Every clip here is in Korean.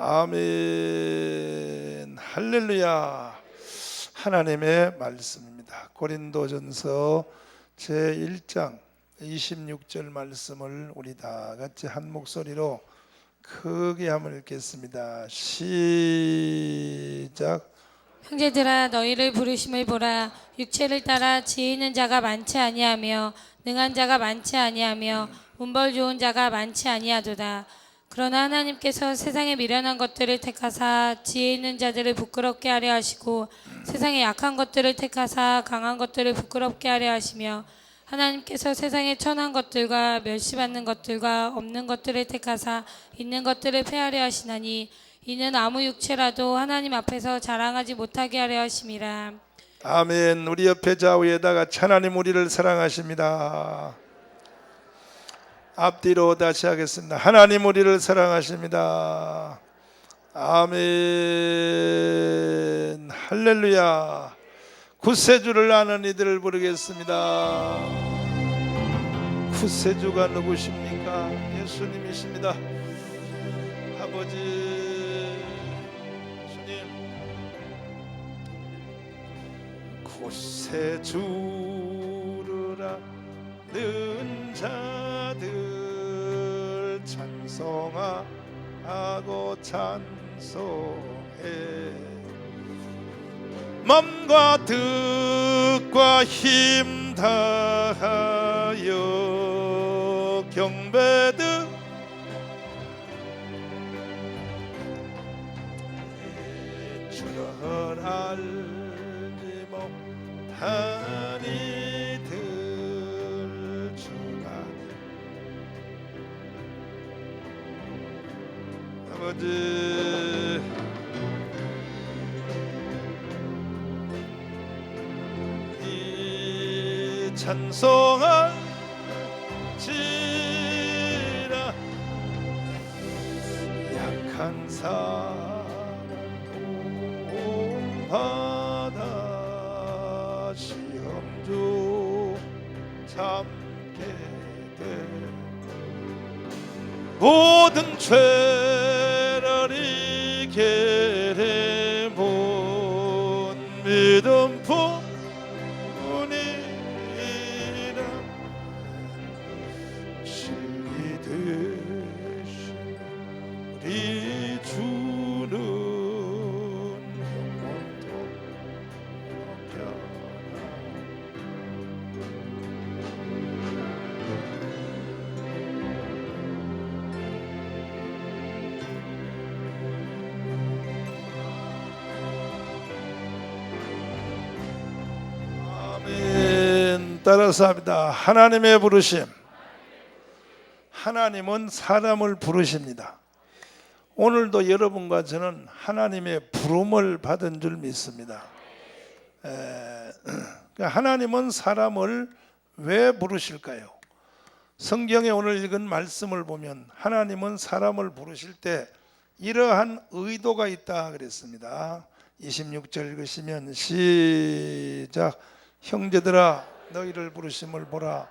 아멘. 할렐루야. 하나님의 말씀입니다. 고린도전서 제1장 26절 말씀을 우리 다 같이 한 목소리로 크게 한번 읽겠습니다. 시작. 형제들아, 너희를 부르심을 보라. 육체를 따라 지혜 있는 자가 많지 아니하며 능한 자가 많지 아니하며 문벌 좋은 자가 많지 아니하도다. 그러나 하나님께서 세상에 미련한 것들을 택하사 지혜 있는 자들을 부끄럽게 하려 하시고 세상에 약한 것들을 택하사 강한 것들을 부끄럽게 하려 하시며 하나님께서 세상에 천한 것들과 멸시받는 것들과 없는 것들을 택하사 있는 것들을 폐하려 하시나니 이는 아무 육체라도 하나님 앞에서 자랑하지 못하게 하려 하심이라. 아멘. 우리 옆에 좌우에다가 하나님 우리를 사랑하십니다. 앞뒤로 다시 하겠습니다. 하나님 우리를 사랑하십니다. 아멘. 할렐루야. 구세주를 아는 이들을 부르겠습니다. 구세주가 누구십니까? 예수님이십니다. 아버지 주님, 구세주를 아는 자들 찬송하고 찬송해. 맘과 뜻과 힘 다하여 경배드 주를 알지 못한 이들 주가 아버지 이 찬송할지라 약한 사람 도움받아 시험주 참게 돼 모든 죄를 이기리 못 믿음 뿐이라 진리 되신 우리 주는 영원토록 아멘. 따라서 합니다. 하나님의 부르심. 하나님은 사람을 부르십니다. 오늘도 여러분과 저는 하나님의 부름을 받은 줄 믿습니다. 하나님은 사람을 왜 부르실까요? 성경에 오늘 읽은 말씀을 보면 하나님은 사람을 부르실 때 이러한 의도가 있다 그랬습니다. 26절 읽으시면 시작. 형제들아, 너희를 부르심을 보라.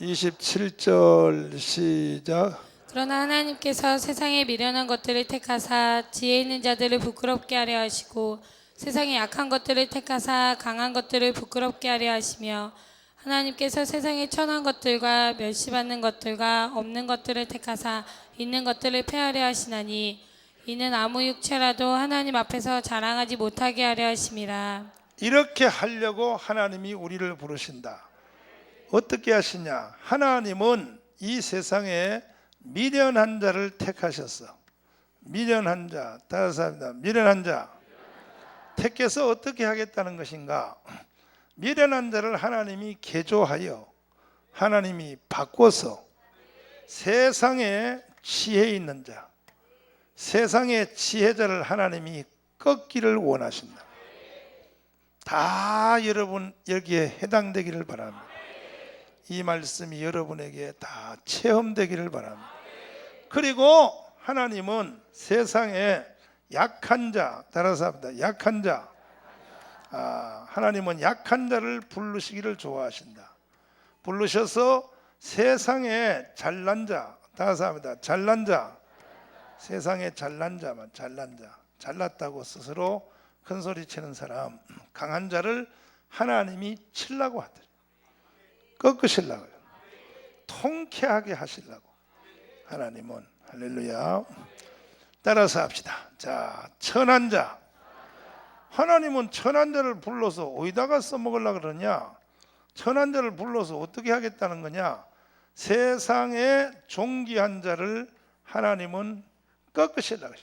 (27절) 시작. 그러나 하나님께서 세상에 미련한 것들을 택하사 지혜 있는 자들을 부끄럽게 하려 하시고 세상에 약한 것들을 택하사 강한 것들을 부끄럽게 하려 하시며 하나님께서 세상에 천한 것들과 멸시받는 것들과 없는 것들을 택하사 있는 것들을 폐하려 하시나니 이는 아무 육체라도 하나님 앞에서 자랑하지 못하게 하려 하심이라. 이렇게 하려고 하나님이 우리를 부르신다. 어떻게 하시냐? 하나님은 이 세상에 미련한 자를 택하셨어. 미련한 자, 따라서 합니다. 미련한 자 택해서 어떻게 하겠다는 것인가? 미련한 자를 하나님이 개조하여 하나님이 바꿔서 세상에 지혜 있는 자, 세상의 지혜자를 하나님이 꺾기를 원하신다. 다 여러분 여기에 해당되기를 바랍니다. 이 말씀이 여러분에게 다 체험되기를 바랍니다. 그리고 하나님은 세상에 약한 자, 따라서 합니다. 약한 자, 하나님은 약한 자를 부르시기를 좋아하신다. 부르셔서 세상에 잘난 자, 다시 합니다. 잘난 자, 세상에 잘난 자만, 잘난 자, 잘났다고 스스로 큰 소리 치는 사람, 강한 자를 하나님이 치려고 하더니 꺾으시려고요. 통쾌하게 하시려고 하나님은. 할렐루야. 따라서 합시다. 자, 천한 자. 하나님은 천한 자를 불러서 어디다가 써먹으려고 그러냐? 천한 자를 불러서 어떻게 하겠다는 거냐? 세상에 존귀한 자를 하나님은 꺾으시려고,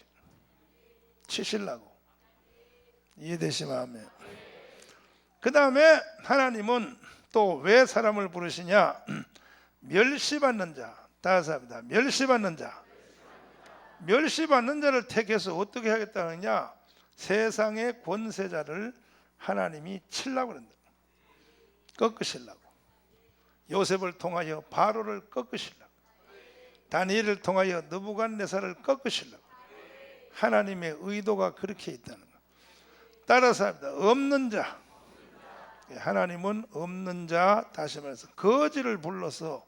치시려고. 이해되시면 아멘. 그 다음에 하나님은 또 왜 사람을 부르시냐? 멸시받는 자. 다시 합니다. 멸시받는 자. 멸시받는 자를 택해서 어떻게 하겠다느냐? 세상의 권세자를 하나님이 치려고 그런다. 꺾으시려고. 요셉을 통하여 바로를 꺾으시려고. 다니엘을 통하여 느부갓네살을 꺾으시려고. 하나님의 의도가 그렇게 있다는 것. 따라서 합니다. 없는 자. 하나님은 없는 자, 다시 말해서 거지를 불러서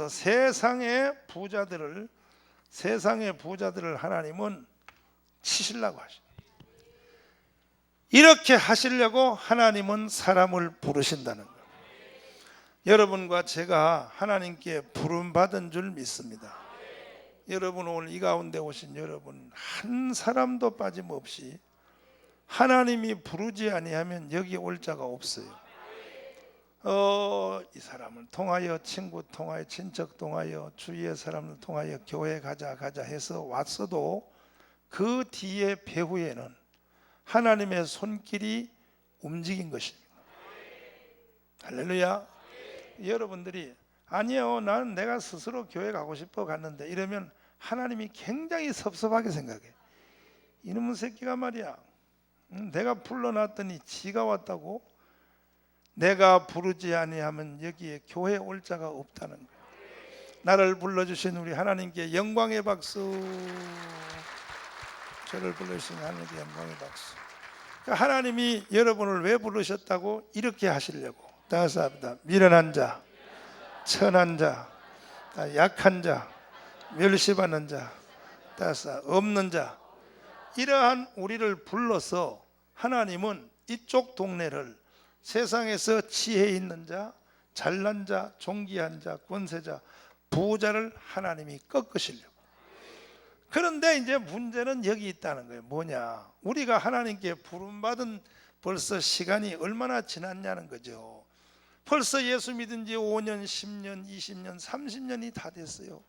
세상의 부자들을 하나님은 치시려고 하십니다. 이렇게 하시려고 하나님은 사람을 부르신다는 거예요. 여러분과 제가 하나님께 부름받은 줄 믿습니다. 여러분, 오늘 이 가운데 오신 여러분 한 사람도 빠짐없이 하나님이 부르지 아니하면 여기 올 자가 없어요. 이 사람을 통하여, 친구 통하여, 친척 통하여, 주위의 사람을 통하여 교회 가자 해서 왔어도 그 뒤에 배후에는 하나님의 손길이 움직인 것입니다. 할렐루야. 여러분들이 아니요, 나는 내가 스스로 교회 가고 싶어 갔는데 이러면 하나님이 굉장히 섭섭하게 생각해. 이놈의 새끼가 말이야, 내가 불러놨더니 지가 왔다고? 내가 부르지 아니하면 여기에 교회 올 자가 없다는 거예요. 나를 불러주신 우리 하나님께 영광의 박수. 저를 불러주신 하나님께 영광의 박수. 그러니까 하나님이 여러분을 왜 부르셨다고? 이렇게 하시려고. 다시 합니다. 미련한 자, 천한 자, 약한 자, 멸시받는 자, 다시 없는 자, 이러한 우리를 불러서 하나님은 이쪽 동네를 세상에서 지혜 있는 자, 잘난 자, 존귀한 자, 권세자, 부자를 하나님이 꺾으시려고. 그런데 이제 문제는 여기 있다는 거예요. 뭐냐? 우리가 하나님께 부름받은 벌써 시간이 얼마나 지났냐는 거죠. 벌써 예수 믿은 지 5년, 10년, 20년, 30년이 다 됐어요.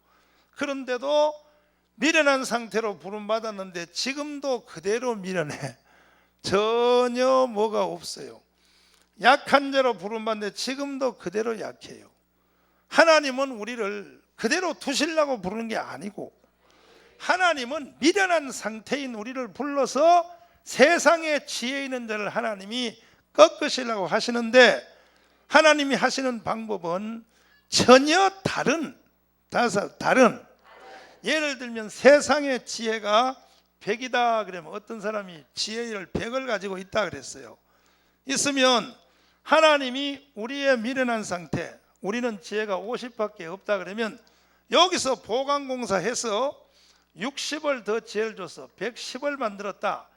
그런데도 미련한 상태로 부름받았는데 지금도 그대로 미련해. 전혀 뭐가 없어요. 약한 자로 부름받는데 지금도 그대로 약해요. 하나님은 우리를 그대로 두시려고 부르는 게 아니고, 하나님은 미련한 상태인 우리를 불러서 세상에 지혜 있는 자를 하나님이 꺾으시려고 하시는데, 하나님이 하시는 방법은 전혀 다른, 예를 들면 세상의 지혜가 100이다 그러면 어떤 사람이 지혜를 100을 가지고 있다 그랬어요. 있으면 하나님이 우리의 미련한 상태, 우리는 지혜가 50밖에 없다 그러면 여기서 보강공사해서 60을 더 지혜를 줘서 110을 만들었다.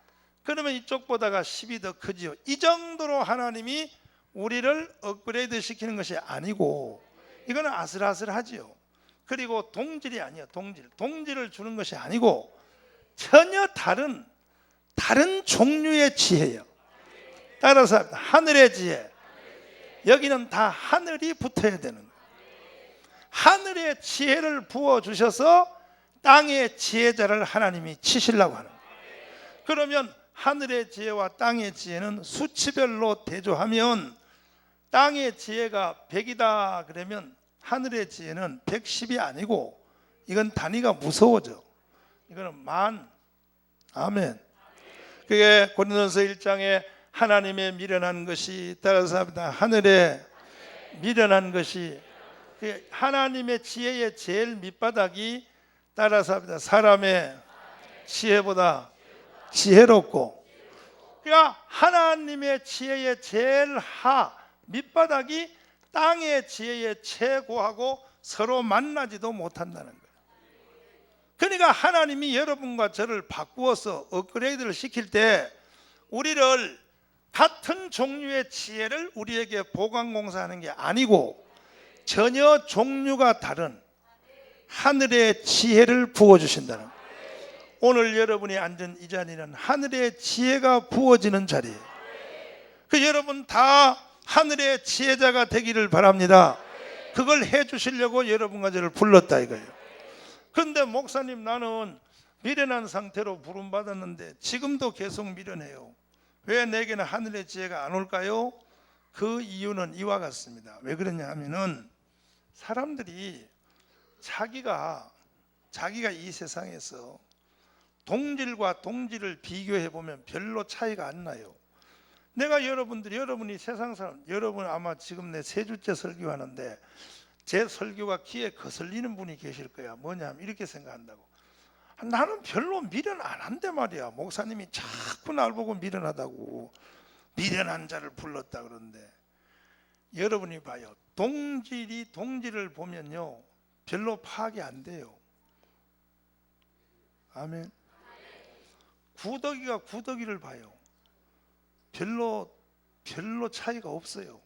그러면 이쪽보다가 10이 더 크지요. 이 정도로 하나님이 우리를 업그레이드 시키는 것이 아니고, 이거는 아슬아슬하지요. 그리고 동질이 아니에요. 동질을 주는 것이 아니고 전혀 다른 종류의 지혜예요. 따라서 하늘의 지혜, 여기는 다 하늘이 붙어야 되는 거예요. 하늘의 지혜를 부어주셔서 땅의 지혜자를 하나님이 치시려고 하는 거예요. 그러면 하늘의 지혜와 땅의 지혜는 수치별로 대조하면 땅의 지혜가 100이다 그러면 하늘의 지혜는 110이 아니고, 이건 단위가 무서워져. 이거는 만. 아멘. 그게 고린도전서 1장에 하나님의 미련한 것이, 따라서 합니다. 하늘의 미련한 것이, 하나님의 지혜의 제일 밑바닥이, 따라서 합니다. 사람의 지혜보다 지혜롭고, 그러니까 하나님의 지혜의 제일 밑바닥이 땅의 지혜에 최고하고 서로 만나지도 못한다는 거예요. 그러니까 하나님이 여러분과 저를 바꾸어서 업그레이드를 시킬 때 우리를 같은 종류의 지혜를 우리에게 보강공사하는 게 아니고 전혀 종류가 다른 하늘의 지혜를 부어주신다는 거예요. 오늘 여러분이 앉은 이 자리는 하늘의 지혜가 부어지는 자리예요. 그 여러분 다 하늘의 지혜자가 되기를 바랍니다. 그걸 해주시려고 여러분과 저를 불렀다 이거예요. 그런데 목사님, 나는 미련한 상태로 부름받았는데 지금도 계속 미련해요. 왜 내게는 하늘의 지혜가 안 올까요? 그 이유는 이와 같습니다. 왜 그러냐 하면은 사람들이 자기가 이 세상에서 동질과 동질을 비교해 보면 별로 차이가 안 나요. 내가 여러분이 세상 사람, 여러분 아마 지금 내 3주째 설교하는데 제 설교가 귀에 거슬리는 분이 계실 거야. 뭐냐면 이렇게 생각한다고. 나는 별로 미련 안 한대 말이야. 목사님이 자꾸 날 보고 미련하다고, 미련한 자를 불렀다 그러는데, 여러분이 봐요. 동질이 동질을 보면요 별로 파악이 안 돼요. 아멘. 구더기가 구더기를 봐요. 별로 차이가 없어요.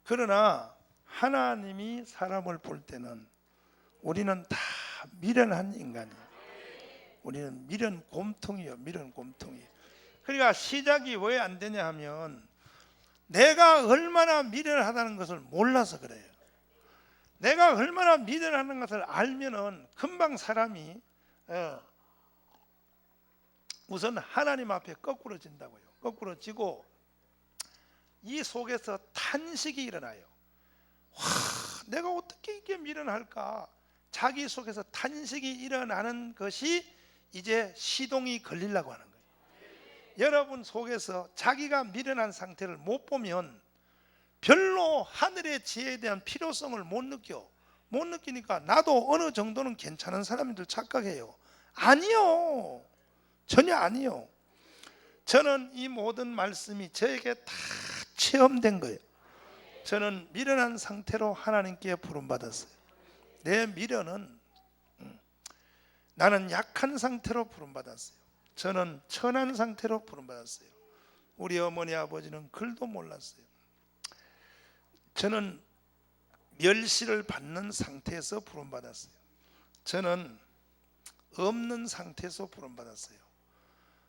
그러나 하나님이 사람을 볼 때는 우리는 다 미련한 인간이에요. 우리는 미련 곰통이에요. 미련 곰통이. 그러니까 시작이 왜 안 되냐 하면 내가 얼마나 미련하다는 것을 몰라서 그래요. 내가 얼마나 미련하는 것을 알면은 금방 사람이 우선 하나님 앞에 거꾸러진다고요. 거꾸러지고 이 속에서 탄식이 일어나요. 와, 내가 어떻게 이게 미련할까? 자기 속에서 탄식이 일어나는 것이 이제 시동이 걸리려고 하는 거예요. 여러분 속에서 자기가 미련한 상태를 못 보면 별로 하늘의 지혜에 대한 필요성을 못 느끼니까 나도 어느 정도는 괜찮은 사람인 줄 착각해요. 아니요. 전혀 아니요. 저는 이 모든 말씀이 저에게 다 체험된 거예요. 저는 미련한 상태로 하나님께 부름받았어요. 내 미련은 나는 약한 상태로 부름받았어요. 저는 천한 상태로 부름받았어요. 우리 어머니 아버지는 글도 몰랐어요. 저는 멸시를 받는 상태에서 부름받았어요. 저는 없는 상태에서 부름받았어요.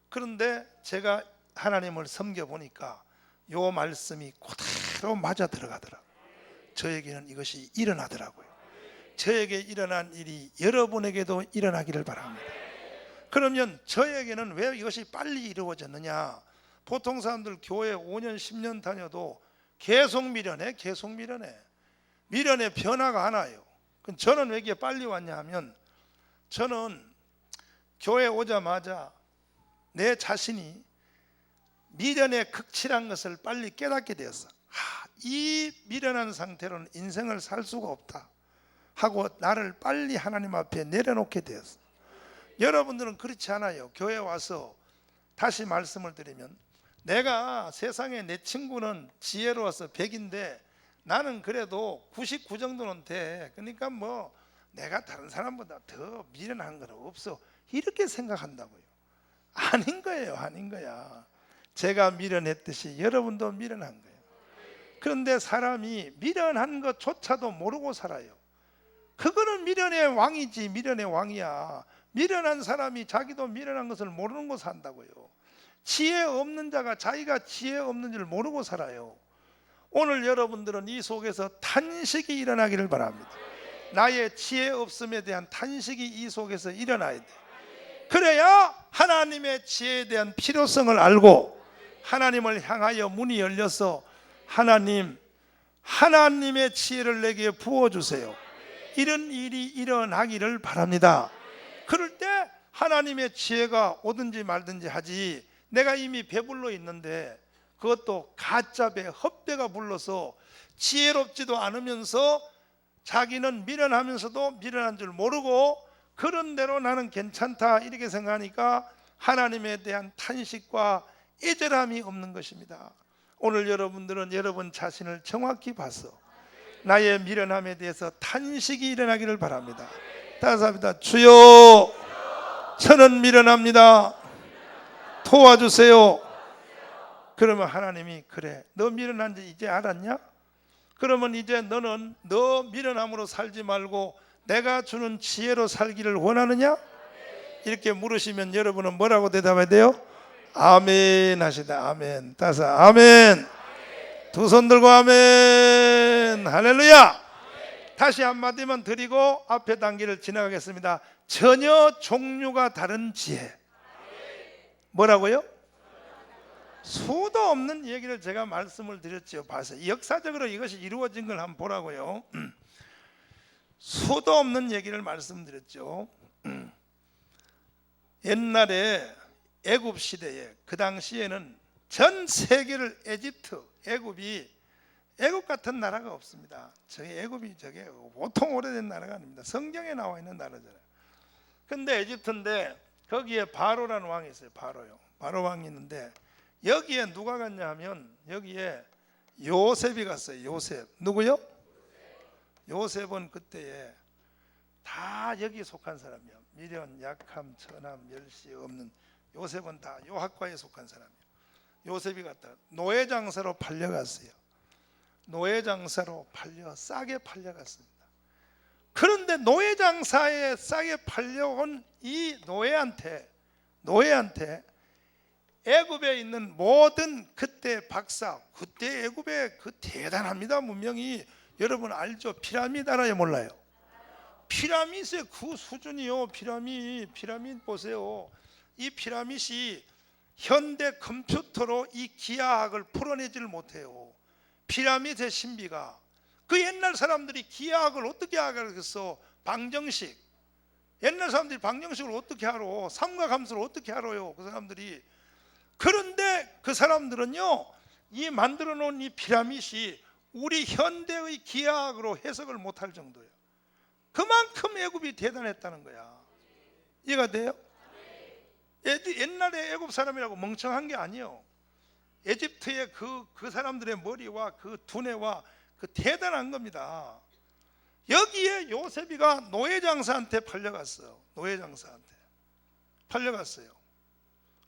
그런데 제가 하나님을 섬겨보니까 요 말씀이 그대로 맞아 들어가더라고요. 저에게는 이것이 일어나더라고요. 저에게 일어난 일이 여러분에게도 일어나기를 바랍니다. 그러면 저에게는 왜 이것이 빨리 이루어졌느냐? 보통 사람들 교회 5년 10년 다녀도 계속 미련해. 미련의 변화가 안 와요. 그럼 저는 왜 이게 빨리 왔냐 하면 저는 교회 오자마자 내 자신이 미련의 극치란 것을 빨리 깨닫게 되었어. 이 미련한 상태로는 인생을 살 수가 없다 하고 나를 빨리 하나님 앞에 내려놓게 되었어. 여러분들은 그렇지 않아요. 교회 와서 다시 말씀을 드리면 내가 세상에 내 친구는 지혜로워서 100인데 나는 그래도 99 정도는 돼. 그러니까 뭐 내가 다른 사람보다 더 미련한 건 없어. 이렇게 생각한다고요. 아닌 거야. 제가 미련했듯이 여러분도 미련한 거예요. 그런데 사람이 미련한 것조차도 모르고 살아요. 그거는 미련의 왕이지. 미련의 왕이야. 미련한 사람이 자기도 미련한 것을 모르는 거 산다고요. 지혜 없는 자가 자기가 지혜 없는 줄 모르고 살아요. 오늘 여러분들은 이 속에서 탄식이 일어나기를 바랍니다. 나의 지혜 없음에 대한 탄식이 이 속에서 일어나야 돼. 그래야 하나님의 지혜에 대한 필요성을 알고 하나님을 향하여 문이 열려서 하나님의 지혜를 내게 부어주세요. 이런 일이 일어나기를 바랍니다. 그럴 때 하나님의 지혜가 오든지 말든지 하지, 내가 이미 배불러 있는데 그것도 가짜 배, 헛배가 불러서 지혜롭지도 않으면서 자기는 미련하면서도 미련한 줄 모르고 그런 대로 나는 괜찮다 이렇게 생각하니까 하나님에 대한 탄식과 애절함이 없는 것입니다. 오늘 여러분들은 여러분 자신을 정확히 봐서 나의 미련함에 대해서 탄식이 일어나기를 바랍니다. 다시 합니다. 주여, 저는 미련합니다. 도와주세요. 그러면 하나님이 그래, 너 미련한지 이제 알았냐? 그러면 이제 너는 너 미련함으로 살지 말고 내가 주는 지혜로 살기를 원하느냐? 이렇게 물으시면 여러분은 뭐라고 대답해야 돼요? 아멘 하시다. 아멘. 다시 아멘. 두 손 들고 아멘. 할렐루야. 다시 한마디만 드리고 앞에 단계를 지나가겠습니다. 전혀 종류가 다른 지혜. 뭐라고요? 수도 없는 얘기를 제가 말씀을 드렸죠. 봐서 역사적으로 이것이 이루어진 걸 한번 보라고요. 수도 없는 얘기를 말씀드렸죠. 옛날에 애굽 시대에 그 당시에는 전 세계를 애굽 같은 나라가 없습니다. 애굽이 저게 보통 오래된 나라가 아닙니다. 성경에 나와 있는 나라잖아요. 근데 에집트인데 거기에 바로라는 왕이 있어요. 바로 왕이 있는데 여기에 누가 갔냐 하면 여기에 요셉이 갔어요. 요셉. 누구요? 요셉은 그때에 다 여기에 속한 사람이야. 미련, 약함, 천함, 멸시 없는 요셉은 다 요 학과에 속한 사람이에요. 요셉이 갔다 노예장사로 팔려갔어요. 노예장사로 싸게 팔려갔습니다. 그런데 노예장사에 싸게 팔려온 이 노예한테 애굽에 있는 모든 그때 애굽에 그 대단합니다. 문명이 여러분 알죠? 피라미드 알아요? 몰라요? 피라미드의 그 수준이요. 피라미드 보세요. 이 피라미드이 현대 컴퓨터로 이 기하학을 풀어내지를 못해요. 피라미드의 신비가 그 옛날 사람들이 기하학을 어떻게 하겠어? 방정식. 옛날 사람들이 방정식을 어떻게 하러? 삼각함수를 어떻게 하러요? 그 사람들이. 그런데 그 사람들은요, 이 만들어 놓은 이 피라미드이 우리 현대의 기하학으로 해석을 못할 정도예요. 그만큼 애굽이 대단했다는 거야. 이해가 돼요? 옛날에 애굽 사람이라고 멍청한 게 아니에요. 에집트의 그 사람들의 머리와 그 두뇌와 그 대단한 겁니다. 여기에 요셉이가 노예장사한테 팔려갔어요. 팔려갔어요.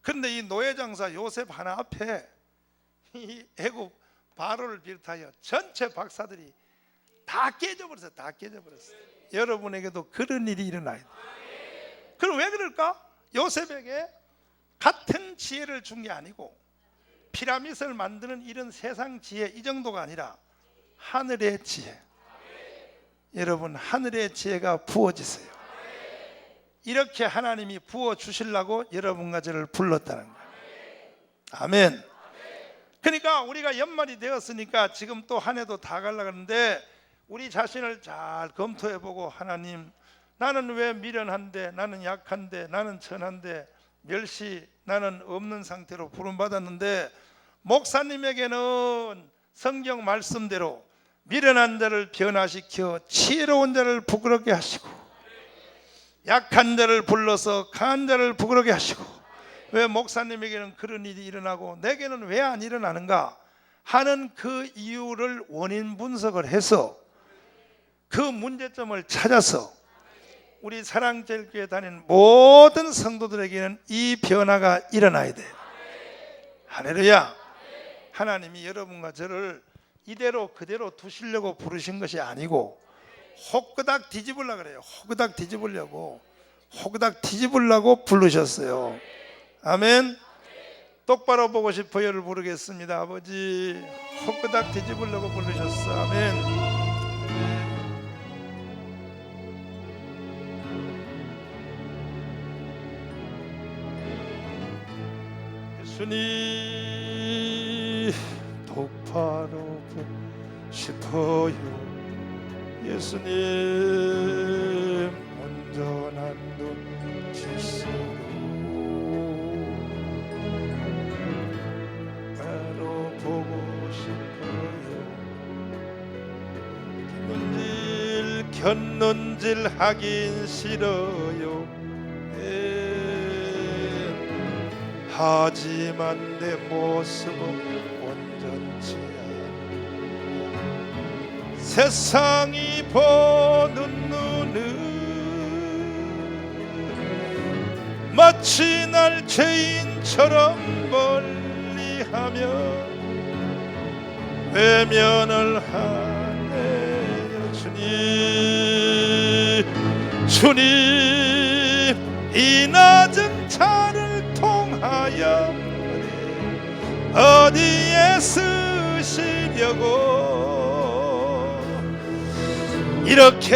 그런데 이 노예장사 요셉 하나 앞에 이 애굽 바로를 비롯하여 전체 박사들이 다 깨져버렸어요. 여러분에게도 그런 일이 일어나야 돼요. 그럼 왜 그럴까? 요셉에게 같은 지혜를 준 게 아니고 피라미드를 만드는 이런 세상 지혜 이 정도가 아니라 하늘의 지혜. 여러분, 하늘의 지혜가 부어지세요. 이렇게 하나님이 부어주시려고 여러분과 저를 불렀다는 거예요. 아멘. 그러니까 우리가 연말이 되었으니까 지금 또 한 해도 다 가려고 하는데 우리 자신을 잘 검토해보고, 하나님, 나는 왜 미련한데, 나는 약한데, 나는 천한데, 나는 없는 상태로 부름받았는데, 목사님에게는 성경 말씀대로 미련한 자를 변화시켜 지혜로운 자를 부끄럽게 하시고, 약한 자를 불러서 강한 자를 부끄럽게 하시고, 왜 목사님에게는 그런 일이 일어나고 내게는 왜 안 일어나는가 하는 그 이유를 원인 분석을 해서 그 문제점을 찾아서 우리 사랑제일교회 다니는 모든 성도들에게는 이 변화가 일어나야 돼요. 할렐루야. 하나님이 여러분과 저를 이대로 그대로 두시려고 부르신 것이 아니고 호끄닥 뒤집으려고 그래요. 호끄닥 뒤집으려고 부르셨어요. 아멘. 똑바로 보고 싶어요를 부르겠습니다. 아버지, 호끄닥 뒤집으려고 부르셨어. 아멘. 예수님, 똑바로 보고 싶어요. 예수님, 온전한 눈짓으로 바로 보고 싶어요. 곁눈질 하긴 싫어요. 하지만 내 모습은 온전히 세상이 보는 눈은 마치 날 죄인처럼 멀리하며 외면을 하네요. 주님 이 낮은 차를 통하여 어디에 쓰시려고 이렇게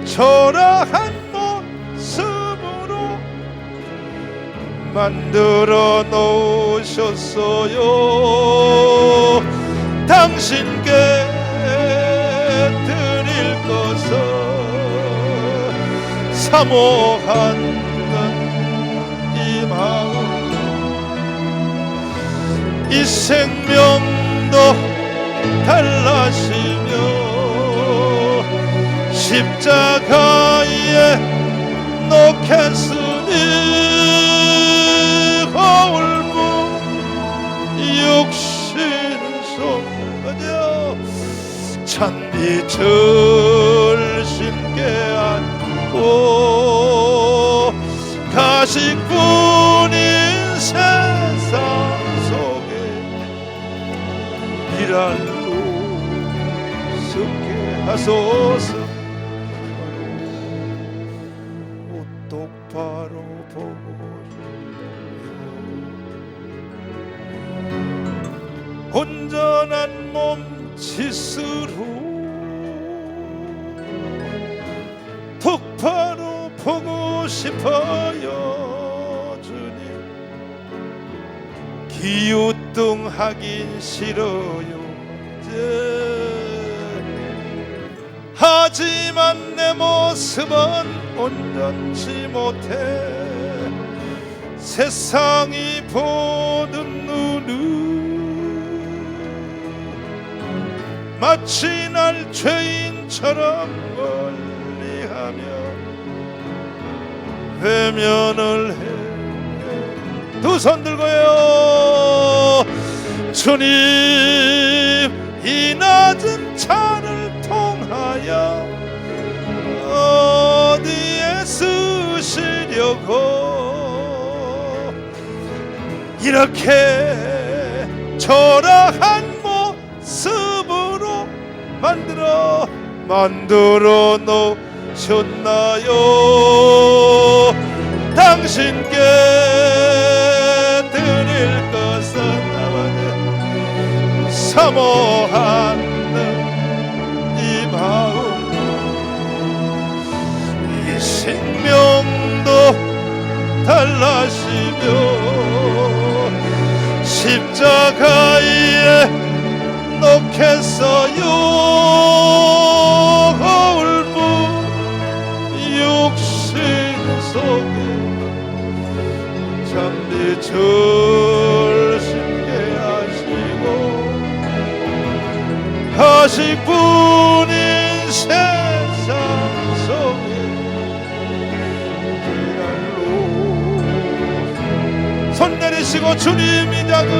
초라한 모습으로 만들어 놓으셨어요. 당신께 드릴 것은 사모하는 이 마음, 이 생명도 달라시며 십자가에 놓겠으니 거울부 육신속 찬비 절신께 안고 가식뿐인 세상 속에 미랄로 섞게 하소서. 옷 똑바로 보고 온전한 몸짓으로 똑바로 보고 싶어요. 주님 기우뚱하긴 싫어요. 하지만 내 모습은 온전치 못해 세상이 보는 눈은 마치 날 죄인처럼 멀리하며 외면을 해. 두 손 들고요. 주님 이 낮은 차를 통하여 어디에 쓰시려고 이렇게 초라한 모습으로 만들어 놓으셨나요? 당신께 드릴 것은 사모하는 이 마음, 이 생명도 달라시며 십자가에 놓겠어요. 거울부 육신 속에 잠비 절신게 하시고 가식뿐인 세상 속에 손 내리시고 주님이 작은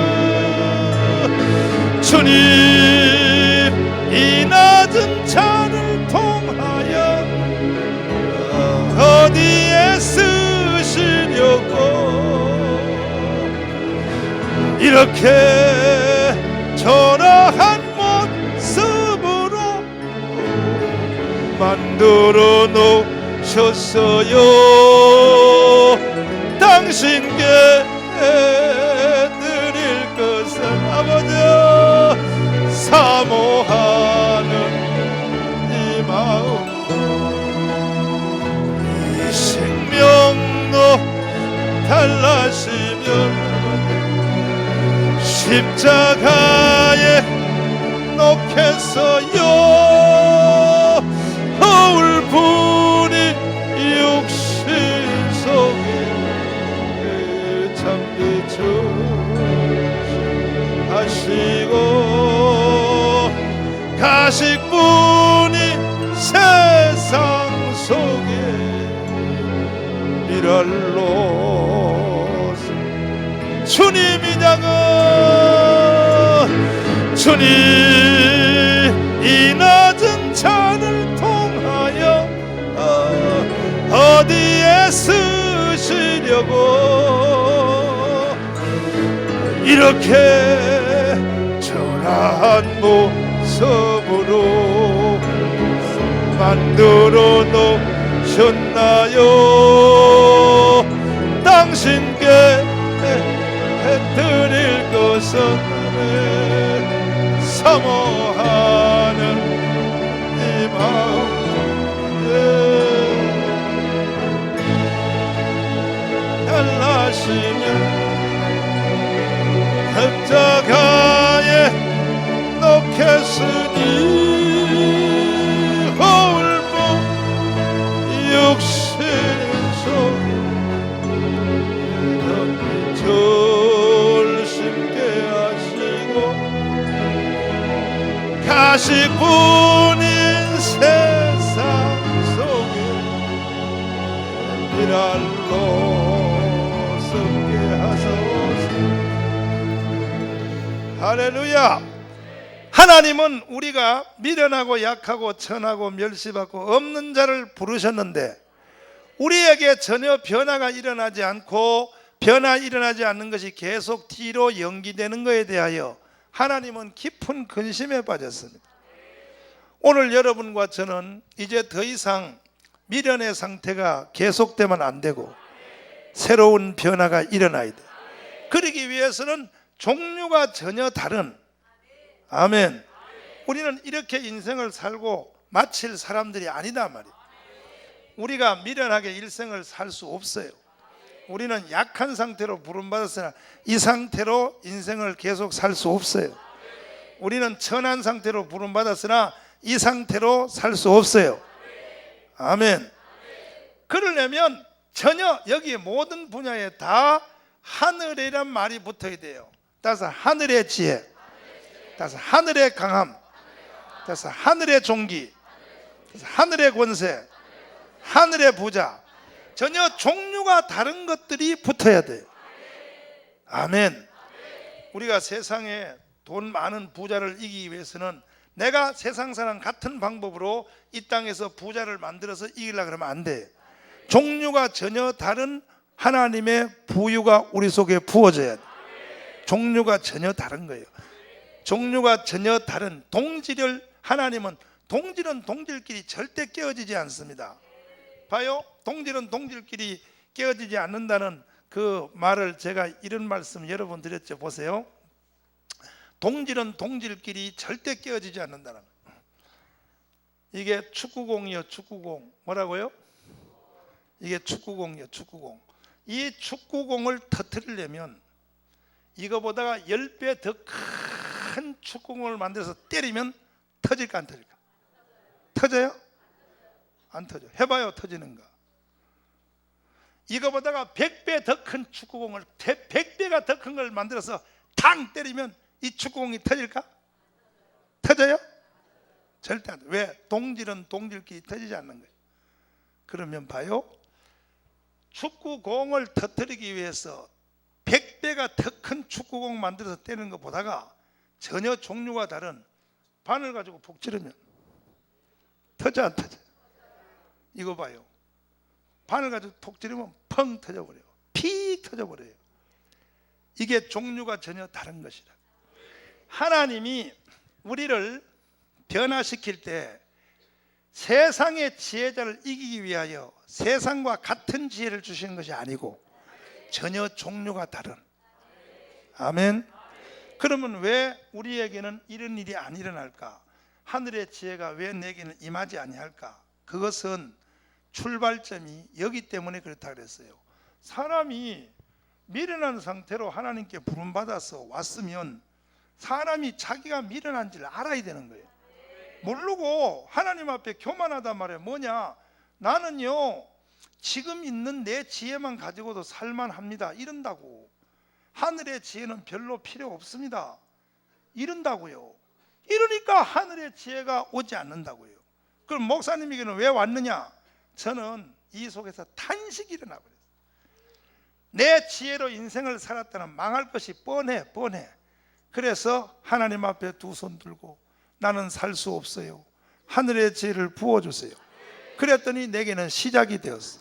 주님 이 낮은 차를 통하여 어디에 쓰시려고 이렇게 초라한 모습으로 만들어 놓으셨어요. 당신께 드릴 것은 아버지 사모하는 이 마음, 이 생명도 달라시며 십자가에 놓겠어요. 거울뿐이 육신 속에 잠기 하시고 가식뿐이 세상 속에 미랄로 주님이 작은 주님 이 낮은 잔을 통하여 어디에 쓰시려고 이렇게 전한 모습으로 만들어 놓으셨나요? 당신께 해드릴 것은 사모하는 이 마음에 달라시면 십자가에 놓겠으니 홀보 육신소 절심게 하시고 가시뿐인 세상 속에 미랄로 썩게 하소서. 할렐루야. 하나님은 우리가 미련하고 약하고 천하고 멸시받고 없는 자를 부르셨는데 우리에게 전혀 변화가 일어나지 않고 변화 일어나지 않는 것이 계속 뒤로 연기되는 것에 대하여 하나님은 깊은 근심에 빠졌습니다. 오늘 여러분과 저는 이제 더 이상 미련의 상태가 계속되면 안 되고 새로운 변화가 일어나야 돼. 그러기 위해서는 종류가 전혀 다른, 아멘, 우리는 이렇게 인생을 살고 마칠 사람들이 아니다 말이에요. 우리가 미련하게 일생을 살 수 없어요. 우리는 약한 상태로 부름받았으나 이 상태로 인생을 계속 살 수 없어요. 우리는 천한 상태로 부름받았으나 이 상태로 살 수 없어요. 아멘. 그러려면 전혀 여기 모든 분야에 다 하늘이란 말이 붙어야 돼요. 따라서 하늘의 지혜, 따라서 하늘의 강함, 따라서 하늘의 종기, 따라서 하늘의 권세, 하늘의 부자, 전혀 종류가 다른 것들이 붙어야 돼요. 아멘. 우리가 세상에 돈 많은 부자를 이기기 위해서는 내가 세상 사람 같은 방법으로 이 땅에서 부자를 만들어서 이기려고 그러면 안 돼. 종류가 전혀 다른 하나님의 부유가 우리 속에 부어져야 돼. 종류가 전혀 다른 거예요. 종류가 전혀 다른 동질을, 하나님은 동질은 동질끼리 절대 깨어지지 않습니다. 봐요, 동질은 동질끼리 깨어지지 않는다는 그 말을 제가 이런 말씀 여러 번 드렸죠. 보세요. 동질은 동질끼리 절대 깨어지지 않는다는 거예요. 이게 축구공이요, 축구공. 뭐라고요? 이게 축구공이요, 축구공. 이 축구공을 터뜨리려면 이거보다가 10배 더 큰 축구공을 만들어서 때리면 터질까 안 터질까? 터져요? 안 터져. 해봐요, 터지는가? 이거보다가 100배 더 큰 축구공을 100배가 더 큰 걸 만들어서 탕 때리면 이 축구공이 터질까? 터져요? 절대 안 돼. 왜? 동질은 동질끼리 터지지 않는 거예요. 그러면 봐요, 축구공을 터뜨리기 위해서 100배가 더 큰 축구공 만들어서 때리는 것보다가 전혀 종류가 다른 바늘 가지고 푹 찌르면 터져 안 터져? 이거 봐요. 바늘 가지고 푹 찌르면 펑 터져버려요. 픽 터져버려요. 이게 종류가 전혀 다른 것이라. 하나님이 우리를 변화시킬 때 세상의 지혜자를 이기기 위하여 세상과 같은 지혜를 주시는 것이 아니고 전혀 종류가 다른, 아멘. 그러면 왜 우리에게는 이런 일이 안 일어날까? 하늘의 지혜가 왜 내게는 임하지 아니할까? 그것은 출발점이 여기 때문에 그렇다 그랬어요. 사람이 미련한 상태로 하나님께 부름받아서 왔으면 사람이 자기가 미련한지를 알아야 되는 거예요. 모르고 하나님 앞에 교만하단 말이에요. 뭐냐? 나는요 지금 있는 내 지혜만 가지고도 살만합니다 이런다고. 하늘의 지혜는 별로 필요 없습니다 이런다고요. 이러니까 하늘의 지혜가 오지 않는다고요. 그럼 목사님에게는 왜 왔느냐? 저는 이 속에서 탄식이 일어나고 그랬어요. 내 지혜로 인생을 살았다는 망할 것이 뻔해. 그래서 하나님 앞에 두 손 들고 나는 살 수 없어요, 하늘의 지혜를 부어주세요. 그랬더니 내게는 시작이 되었어.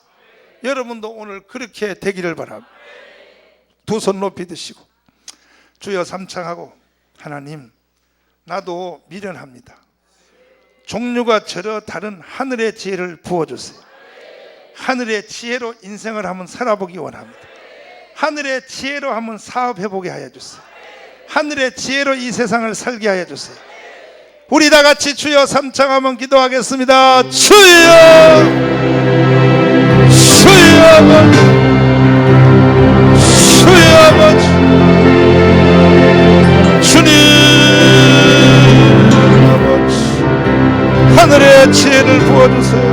여러분도 오늘 그렇게 되기를 바랍니다. 두 손 높이 드시고 주여 삼창하고, 하나님 나도 미련합니다. 종류가 저러 다른 하늘의 지혜를 부어주세요. 하늘의 지혜로 인생을 한번 살아보기 원합니다. 하늘의 지혜로 한번 사업해보게 하여 주세요. 하늘의 지혜로 이 세상을 살게 하여 주세요. 우리 다 같이 주여 삼창 한번 기도하겠습니다. 주여, 주여 아버지, 주여 아버지, 주님 아버지, 하늘의 지혜를 부어주세요.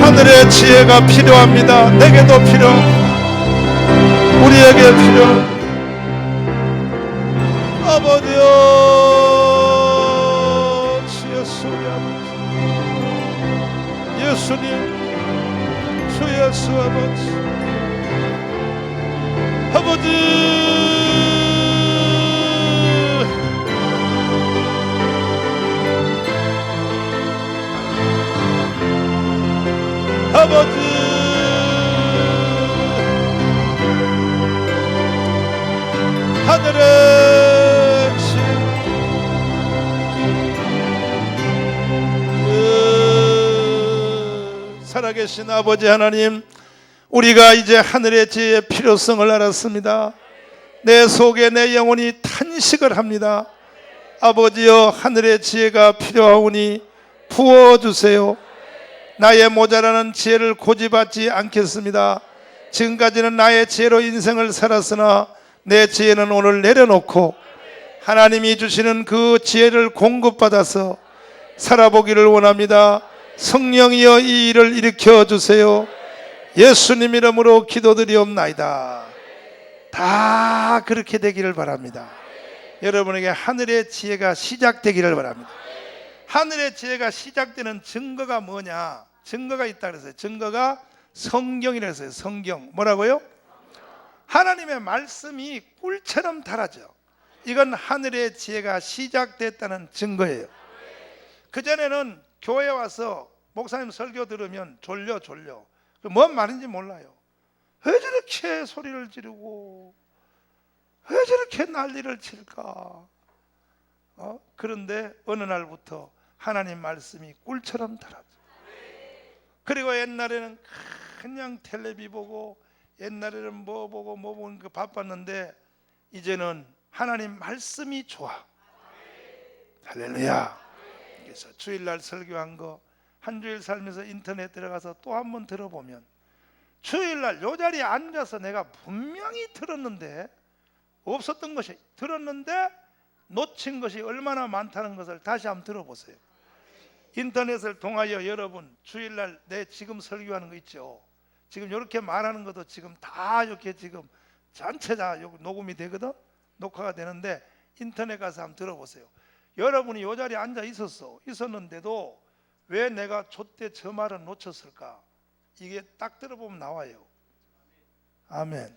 하늘의 지혜가 필요합니다. 내게도 필요합니다. 우리에게 필요합니다. 아버지여, 주 예수님 아버지, 예수님, 주 예수 아버지, 아버지, 아버지, 하늘의 지혜, 살아계신 아버지 하나님, 우리가 이제 하늘의 지혜의 필요성을 알았습니다. 내 속에 내 영혼이 탄식을 합니다. 아버지여, 하늘의 지혜가 필요하오니 부어주세요. 나의 모자라는 지혜를 고집하지 않겠습니다. 지금까지는 나의 지혜로 인생을 살았으나 내 지혜는 오늘 내려놓고 하나님이 주시는 그 지혜를 공급받아서 살아보기를 원합니다. 성령이여, 이 일을 일으켜 주세요. 예수님 이름으로 기도드리옵나이다. 다 그렇게 되기를 바랍니다. 여러분에게 하늘의 지혜가 시작되기를 바랍니다. 하늘의 지혜가 시작되는 증거가 뭐냐? 증거가 있다 그랬어요. 증거가 성경이라고 했어요. 성경. 뭐라고요? 하나님의 말씀이 꿀처럼 달아져. 이건 하늘의 지혜가 시작됐다는 증거예요. 그전에는 교회 와서 목사님 설교 들으면 졸려. 뭔 말인지 몰라요. 왜 저렇게 소리를 지르고 왜 저렇게 난리를 칠까? 그런데 어느 날부터 하나님 말씀이 꿀처럼 달아져. 그리고 옛날에는 그냥 텔레비 보고, 옛날에는 뭐 보고 뭐 보는 거 바빴는데 이제는 하나님 말씀이 좋아. 할렐루야. 그래서 주일날 설교한 거 한 주일 살면서 인터넷 들어가서 또 한 번 들어보면, 주일날 요 자리에 앉아서 내가 분명히 들었는데 없었던 것이 들었는데 놓친 것이 얼마나 많다는 것을 다시 한번 들어보세요. 인터넷을 통하여 여러분, 주일날 내 지금 설교하는 거 있죠. 지금 이렇게 말하는 것도 지금 다 이렇게 지금 전체 다 녹음이 되거든. 녹화가 되는데 인터넷 가서 한번 들어보세요. 여러분이 이 자리에 앉아 있었는데도 왜 내가 저때 저 말을 놓쳤을까? 이게 딱 들어보면 나와요. 아멘.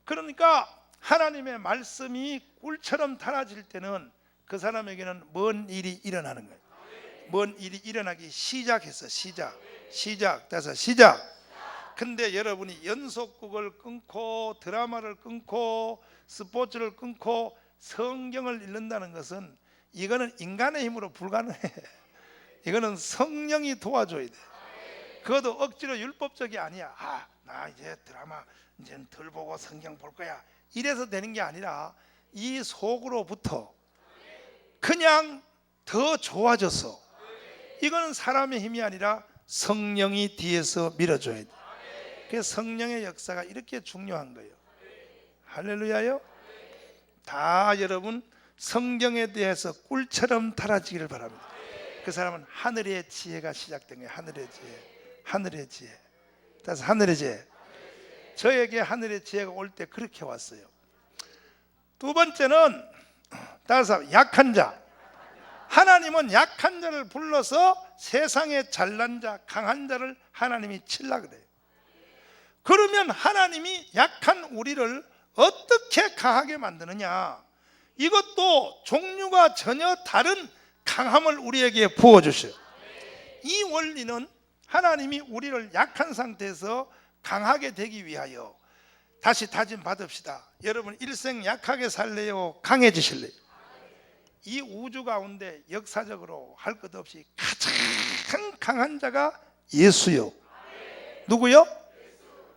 그러니까 하나님의 말씀이 꿀처럼 달아질 때는 그 사람에게는 먼 일이 일어나는 거예요. 먼 일이 일어나기 시작했어. 시작. 그래서 시작. 근데 여러분이 연속극을 끊고 드라마를 끊고 스포츠를 끊고 성경을 읽는다는 것은 이거는 인간의 힘으로 불가능해. 이거는 성령이 도와줘야 돼. 그것도 억지로 율법적이 아니야. 나 이제 드라마 이제는 덜 보고 성경 볼 거야, 이래서 되는 게 아니라 이 속으로부터 그냥 더 좋아졌어. 이거는 사람의 힘이 아니라 성령이 뒤에서 밀어줘야 돼. 그래서 성령의 역사가 이렇게 중요한 거예요. 할렐루야요. 다 여러분 성경에 대해서 꿀처럼 달아지기를 바랍니다. 그 사람은 하늘의 지혜가 시작된 거예요. 하늘의 지혜. 그래서 하늘의 지혜. 저에게 하늘의 지혜가 올 때 그렇게 왔어요. 두 번째는 따라서 약한 자. 하나님은 약한 자를 불러서 세상에 잘난 자, 강한 자를 하나님이 치려고 그래요. 그러면 하나님이 약한 우리를 어떻게 강하게 만드느냐? 이것도 종류가 전혀 다른 강함을 우리에게 부어주셔요. 이 원리는 하나님이 우리를 약한 상태에서 강하게 되기 위하여 다시 다짐 받읍시다. 여러분 일생 약하게 살래요? 강해지실래요? 이 우주 가운데 역사적으로 할 것 없이 가장 강한 자가 예수요. 누구요?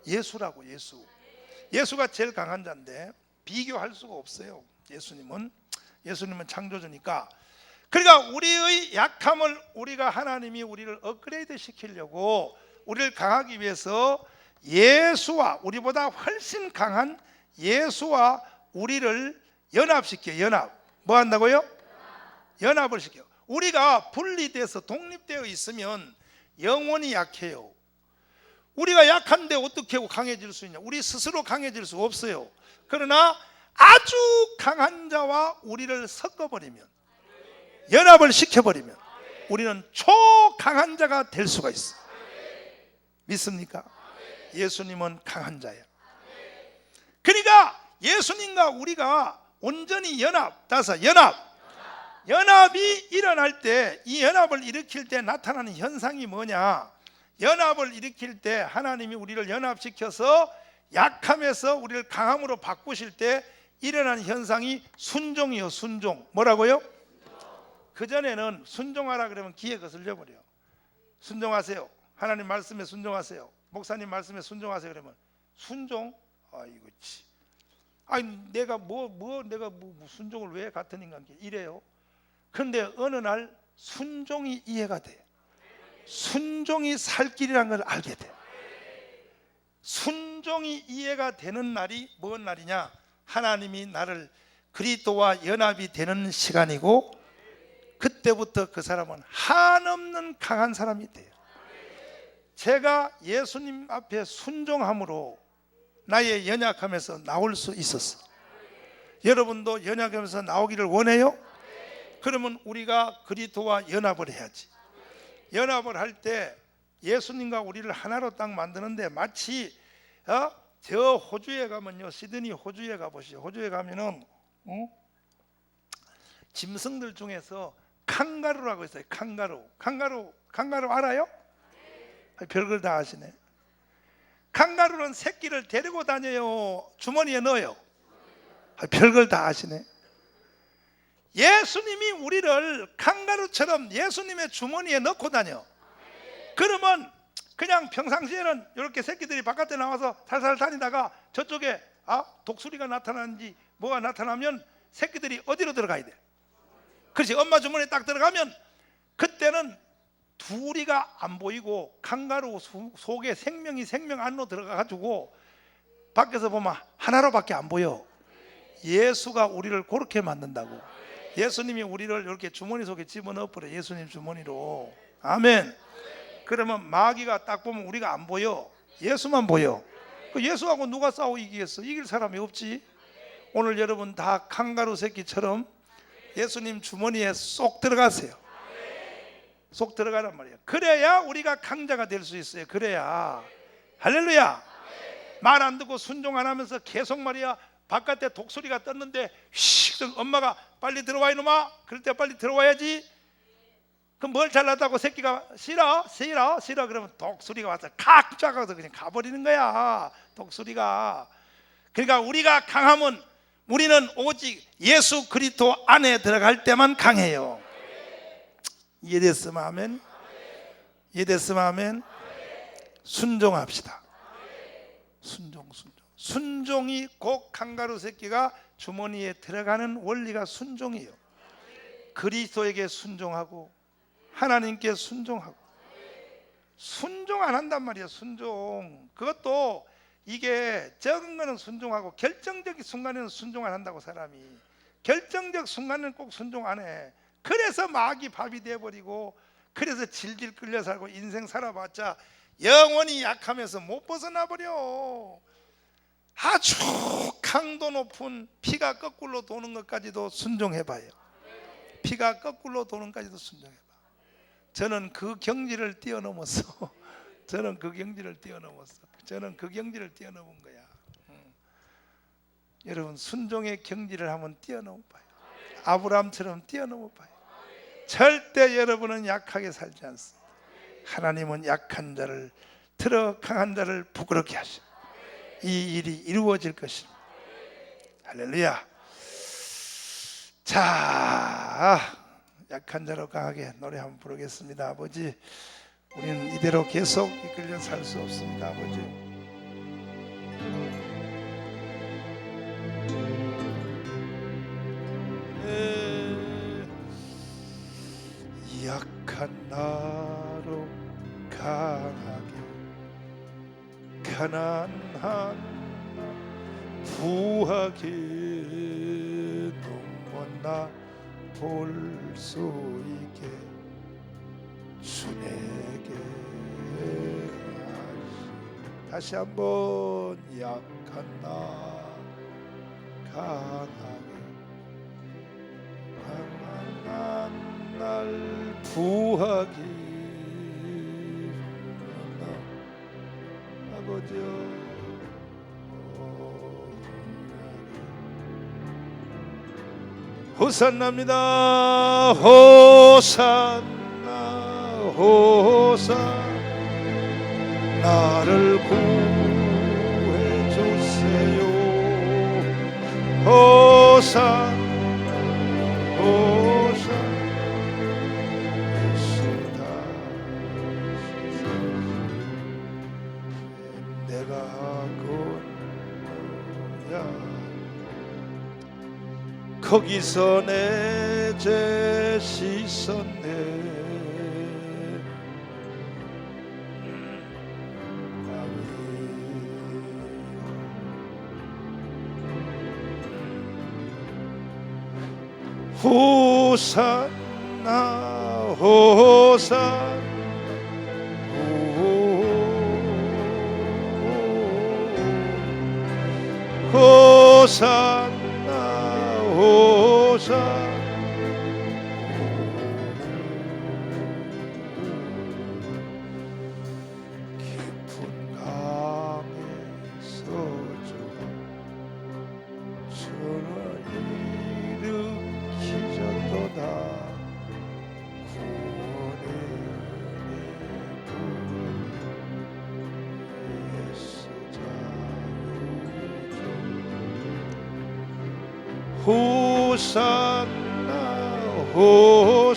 예수라고. 예수가 제일 강한 자인데 비교할 수가 없어요. 예수님은 창조주니까. 그러니까 우리의 약함을 하나님이 우리를 업그레이드 시키려고 우리를 강하기 위해서 예수와 우리보다 훨씬 강한 예수와 우리를 연합시켜. 뭐 한다고요? 연합을 시켜. 우리가 분리돼서 독립되어 있으면 영원히 약해요. 우리가 약한데 어떻게 강해질 수 있냐? 우리 스스로 강해질 수 없어요. 그러나 아주 강한 자와 우리를 섞어버리면, 연합을 시켜버리면 우리는 초강한 자가 될 수가 있어. 믿습니까? 예수님은 강한 자예요. 그러니까 예수님과 우리가 온전히 연합이 일어날 때, 이 연합을 일으킬 때 나타나는 현상이 뭐냐? 연합을 일으킬 때 하나님이 우리를 연합시켜서 약함에서 우리를 강함으로 바꾸실 때 일어나는 현상이 순종이요. 순종. 뭐라고요? 그전에는 순종하라 그러면 귀에 거슬려 버려. 순종하세요. 하나님 말씀에 순종하세요. 목사님 말씀에 순종하세요. 그러면 순종? 아이고 치. 아니 내가 내가 순종을 왜 같은 인간께 이래요? 그런데 어느 날 순종이 이해가 돼. 순종이 살 길이라는 걸 알게 돼. 순종이 이해가 되는 날이 뭔 날이냐? 하나님이 나를 그리스도와 연합이 되는 시간이고, 그때부터 그 사람은 한없는 강한 사람이 돼요. 제가 예수님 앞에 순종함으로 나의 연약함에서 나올 수 있었어. 여러분도 연약함에서 나오기를 원해요? 그러면 우리가 그리스도와 연합을 해야지. 연합을 할 때 예수님과 우리를 하나로 딱 만드는데, 마치 저 호주에 가면요, 시드니 호주에 가보시죠. 호주에 가면은 짐승들 중에서 칸가루라고 있어요. 칸가루 알아요? 별걸 다 아시네. 칸가루는 새끼를 데리고 다녀요? 주머니에 넣어요? 별걸 다 아시네. 예수님이 우리를 칸가루처럼 예수님의 주머니에 넣고 다녀. 그러면 그냥 평상시에는 이렇게 새끼들이 바깥에 나와서 살살 다니다가 저쪽에 독수리가 나타나는지 뭐가 나타나면 새끼들이 어디로 들어가야 돼? 그렇지. 엄마 주머니에 딱 들어가면 그때는 둘이가 안 보이고 칸가루 속에 생명 안으로 들어가가지고 밖에서 보면 하나로밖에 안 보여. 예수가 우리를 그렇게 만든다고. 예수님이 우리를 이렇게 주머니 속에 집어넣어 버려. 예수님 주머니로. 아멘. 그러면 마귀가 딱 보면 우리가 안 보여. 예수만 보여. 그 예수하고 누가 싸워 이기겠어? 이길 사람이 없지. 오늘 여러분 다 칸가루 새끼처럼 예수님 주머니에 쏙 들어가세요. 쏙 들어가란 말이에요. 그래야 우리가 강자가 될 수 있어요. 그래야. 할렐루야. 말 안 듣고 순종 안 하면서 계속 말이야, 바깥에 독수리가 떴는데 휙 엄마가 빨리 들어와 이놈아, 그럴 때 빨리 들어와야지. 그럼 뭘 잘났다고 새끼가 싫어 그러면 독수리가 와서 칵 쫙하고 그냥 가버리는 거야. 독수리가. 그러니까 우리가 강함은, 우리는 오직 예수 그리스도 안에 들어갈 때만 강해요. 이해됐으면 아멘. 이해됐으면 아멘. 순종합시다. 순종이 곧 칸가루 새끼가 주머니에 들어가는 원리가 순종이에요. 그리스도에게 순종하고 하나님께 순종하고. 순종 안 한단 말이야. 순종. 그것도 이게 적은 거는 순종하고 결정적인 순간에는 순종 안 한다고. 사람이 결정적 순간에는 꼭 순종 안 해. 그래서 마귀 밥이 돼버리고, 그래서 질질 끌려 살고 인생 살아봤자 영원히 약하면서 못 벗어나 버려. 아주 강도 높은 피가 거꾸로 도는 것까지도 순종해봐요. 피가 거꾸로 도는 것까지도 순종해봐. 저는 그 경지를 뛰어넘어서 저는 그 경지를 뛰어넘었어. 저는 그 경지를 뛰어넘은 거야. 여러분 순종의 경지를 한번 뛰어넘어 봐요. 아브라함처럼 뛰어넘어 봐요. 절대 여러분은 약하게 살지 않습니다. 하나님은 약한 자를 들어 강한 자를 부끄럽게 하시고 이 일이 이루어질 것입니다. 할렐루야. 자, 약한 자로 강하게 노래 한번 부르겠습니다. 아버지, 우리는 이대로 계속 이끌려 살 수 없습니다. 아버지, 약한 나로 강하게 가난한 부하게 눈먼 나볼 수 있게 주에게 다시 한번 약한 나 강하게 강한 날 부하게 아버지여 호산나입니다. 호산나 호산나 나를 구해 주세요. 호산나 호산나 예수 다시 내가 건너야 거기서 내 죄 씻었네. 호산나 호산나 호산나 호산나 깊은 강에서 주가 일으키셨도다. 구원의 분 예수 자유주 호산나 호산나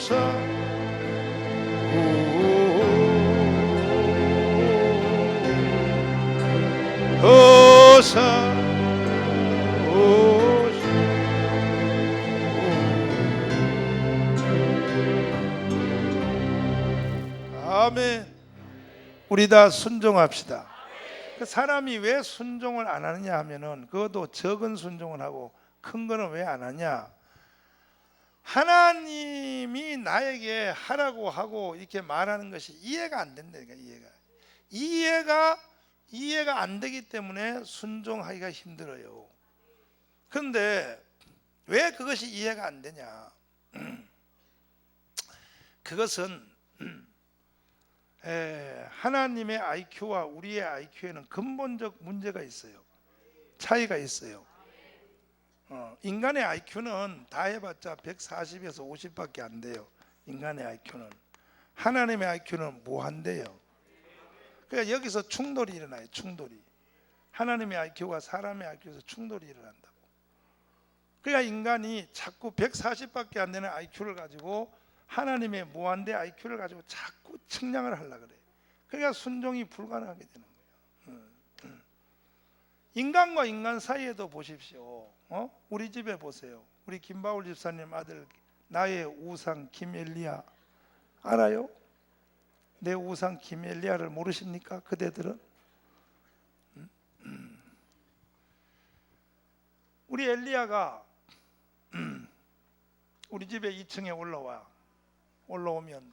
호산나 아멘. 우리 다 순종합시다. 그 사람이 왜 순종을 안 하느냐 하면은 그것도 적은 순종을 하고 큰 거는 왜 안 하냐? 하나님이 나에게 하라고 하고 이렇게 말하는 것이 이해가 안 된다니까. 이해가 안 되기 때문에 순종하기가 힘들어요. 그런데 왜 그것이 이해가 안 되냐? 그것은 하나님의 IQ와 우리의 IQ에는 근본적 문제가 있어요. 차이가 있어요. 인간의 IQ는 다 해봤자 140에서 50밖에 안 돼요. 인간의 IQ는. 하나님의 IQ는 무한대요. 그러니까 여기서 충돌이 일어나요. 충돌이. 하나님의 IQ가 사람의 IQ에서 충돌이 일어난다고. 그러니까 인간이 자꾸 140밖에 안 되는 IQ를 가지고 하나님의 무한대 IQ를 가지고 자꾸 측량을 하려고 그래요. 그러니까 순종이 불가능하게 되는 거예요. 인간과 인간 사이에도 보십시오. 우리 집에 보세요. 우리 김바울 집사님 아들, 나의 우상 김엘리야 알아요? 내 우상 김엘리야를 모르십니까? 그대들은? 우리 엘리야가 우리 집에 2층에 올라오면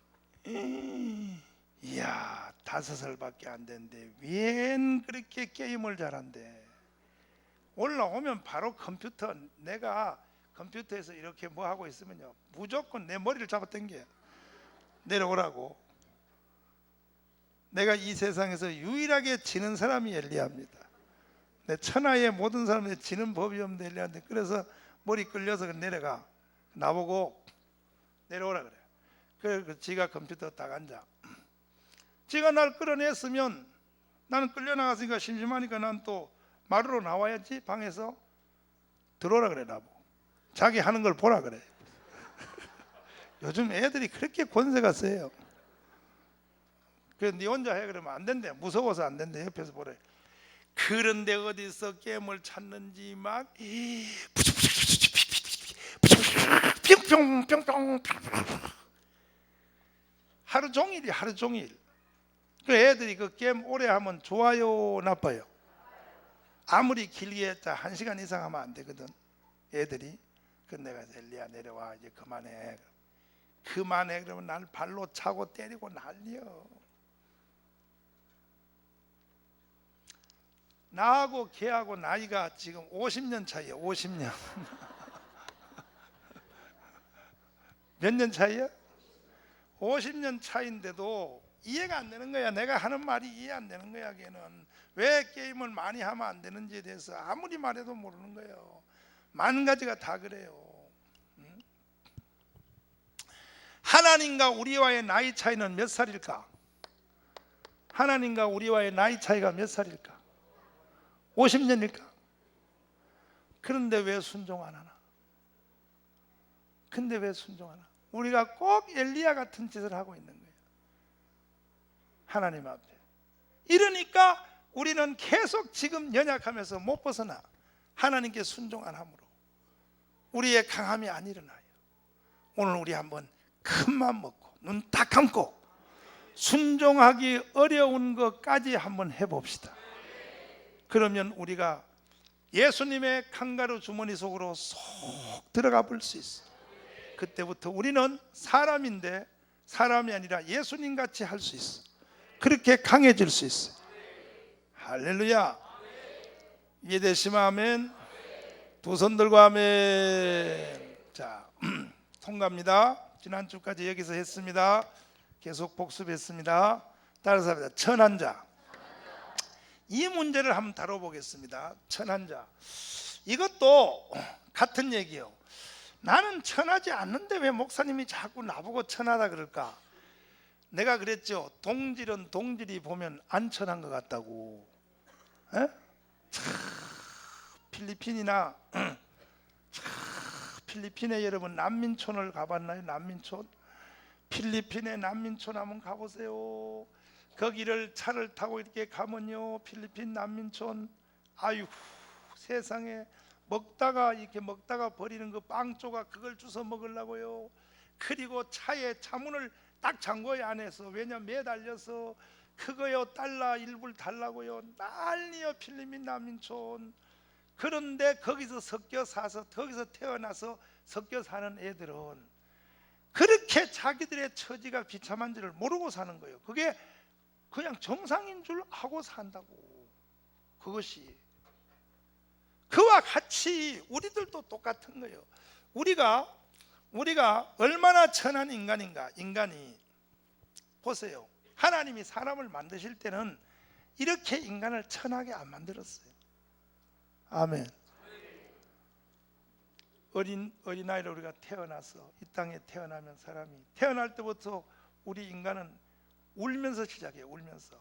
이야 5살밖에 안 되는데 웬 그렇게 게임을 잘한대. 올라오면 바로 컴퓨터, 내가 컴퓨터에서 이렇게 뭐 하고 있으면요 무조건 내 머리를 잡아 당겨 내려오라고. 내가 이 세상에서 유일하게 지는 사람이 엘리야입니다. 내 천하의 모든 사람들이 지는 법이 없는데 엘리야한테, 그래서 머리 끌려서 내려가, 나보고 내려오라 그래. 그래서 지가 컴퓨터 딱 앉아. 지가 날 끌어냈으면 나는 끌려나갔으니까 심심하니까 난 또 마루로 나와야지. 방에서 들어오라 그래. 나보고 자기 하는 걸 보라 그래. 요즘 애들이 그렇게 권세가 세요. 그래서 네 혼자 해 그러면 안 된대. 무서워서 안 된대. 옆에서 보래. 그런데 어디서 게임을 찾는지 막 뿅뿅뿅뿅 하루 종일이 하루 종일. 그 애들이 그 게임 오래 하면 좋아요 나빠요? 아무리 길게 했다 1시간 이상 하면 안 되거든 애들이. 그 내가 엘리야 내려와 이제 그만해. 그만해 그러면 날 발로 차고 때리고 난리여. 나하고 걔하고 나이가 지금 50년 차이야. 50년. 몇 년 차이야? 50년 차인데도 이해가 안 되는 거야. 내가 하는 말이 이해 안 되는 거야. 걔는 왜 게임을 많이 하면 안 되는지에 대해서 아무리 말해도 모르는 거예요. 만 가지가 다 그래요. 하나님과 우리와의 나이 차이는 몇 살일까? 하나님과 우리와의 나이 차이가 몇 살일까? 50년일까? 그런데 왜 순종 안 하나? 근데 왜 순종 안 하나? 우리가 꼭 엘리야 같은 짓을 하고 있는 거예요. 하나님 앞에. 이러니까 우리는 계속 지금 연약하면서 못 벗어나. 하나님께 순종 안 함으로 우리의 강함이 안 일어나요. 오늘 우리 한번 큰 맘 먹고 눈 딱 감고 순종하기 어려운 것까지 한번 해봅시다. 그러면 우리가 예수님의 칸가루 주머니 속으로 쏙 들어가 볼 수 있어요. 그때부터 우리는 사람인데 사람이 아니라 예수님 같이 할 수 있어. 그렇게 강해질 수 있어요. 할렐루야. 이해되시면 아멘. 두 손 들고 아멘. 자, 통과합니다. 지난주까지 여기서 했습니다. 계속 복습했습니다. 따라서 합니다. 천한 자. 이 문제를 한번 다뤄보겠습니다. 천한 자. 이것도 같은 얘기예요. 나는 천하지 않는데 왜 목사님이 자꾸 나보고 천하다 그럴까? 내가 그랬죠. 동질은 동질이 보면 안 천한 것 같다고. 에? 필리핀이나 필리핀에 여러분 난민촌을 가봤나요? 난민촌? 필리핀에 난민촌 한번 가보세요. 거기를 차를 타고 이렇게 가면요, 필리핀 난민촌, 아유 세상에, 먹다가 이렇게 먹다가 버리는 그 빵 조각 그걸 주워 먹으려고요. 그리고 차에 차문을 딱 잠궈요 안에서. 왜냐 매달려서 그거요 달러 1불 달라고요. 난리요 필리핀 난민촌. 그런데 거기서 섞여 사서, 거기서 태어나서 섞여 사는 애들은 그렇게 자기들의 처지가 비참한 줄을 모르고 사는 거예요. 그게 그냥 정상인 줄 알고 산다고. 그것이 그와 같이 우리들도 똑같은 거예요. 우리가 얼마나 천한 인간인가. 인간이 보세요. 하나님이 사람을 만드실 때는 이렇게 인간을 천하게 안 만들었어요. 아멘. 어린아이로 우리가 태어나서 이 땅에 태어나면 사람이 태어날 때부터 우리 인간은 울면서 시작해요. 울면서.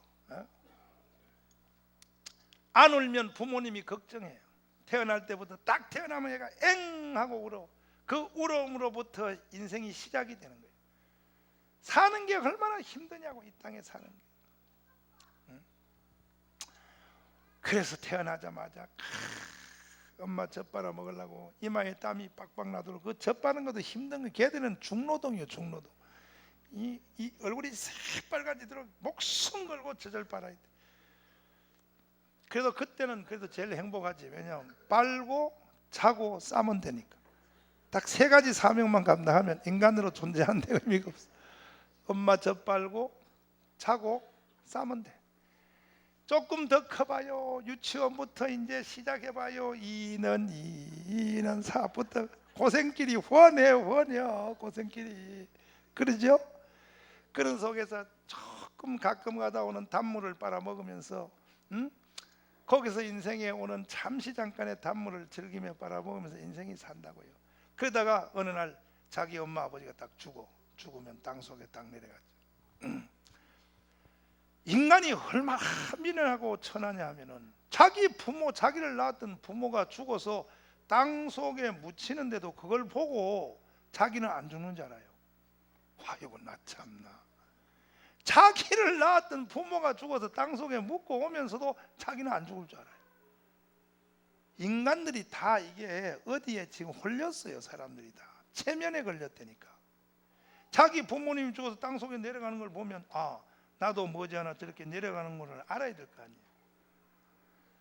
안 울면 부모님이 걱정해요. 태어날 때부터 딱 태어나면 얘가 엥 하고 울어. 그 울음으로부터 인생이 시작이 되는 거예요. 사는 게 얼마나 힘드냐고, 이 땅에 사는 게. 그래서 태어나자마자 엄마 젖 빨아 먹으려고 이마에 땀이 빡빡 나도록 그 젖 빠는 것도 힘든 거. 걔들은 중노동이에요. 중노동. 이 얼굴이 새빨가지도록 목숨 걸고 젖을 빨아야 돼. 그래도 그때는 그래도 제일 행복하지. 왜냐하면 빨고 자고 싸면 되니까. 딱 3가지 사명만 감당하면 인간으로 존재하는 데 의미가 없어. 엄마 젖 빨고 자고 싸면 돼. 조금 더 커봐요. 유치원부터 이제 시작해봐요. 2는 2, 2는 4부터 고생길이 훤해요. 고생길이. 그러죠? 그런 속에서 가끔 가다 오는 단물을 빨아먹으면서 거기서 인생에 오는 잠시 잠깐의 단물을 즐기며 빨아먹으면서 인생이 산다고요. 그러다가 어느 날 자기 엄마 아버지가 딱 죽으면 땅속에 딱 내려가죠. 인간이 얼마나 미련하고 천하냐 하면은 자기 부모, 자기를 낳았던 부모가 죽어서 땅속에 묻히는데도 그걸 보고 자기는 안 죽는 줄 알아요. 아이고 나 참나. 자기를 낳았던 부모가 죽어서 땅속에 묻고 오면서도 자기는 안 죽을 줄 알아요. 인간들이 다 이게 어디에 지금 홀렸어요. 사람들이 다 체면에 걸렸다니까. 자기 부모님이 죽어서 땅속에 내려가는 걸 보면 나도 머지않아 저렇게 내려가는 걸 알아야 될 거 아니에요.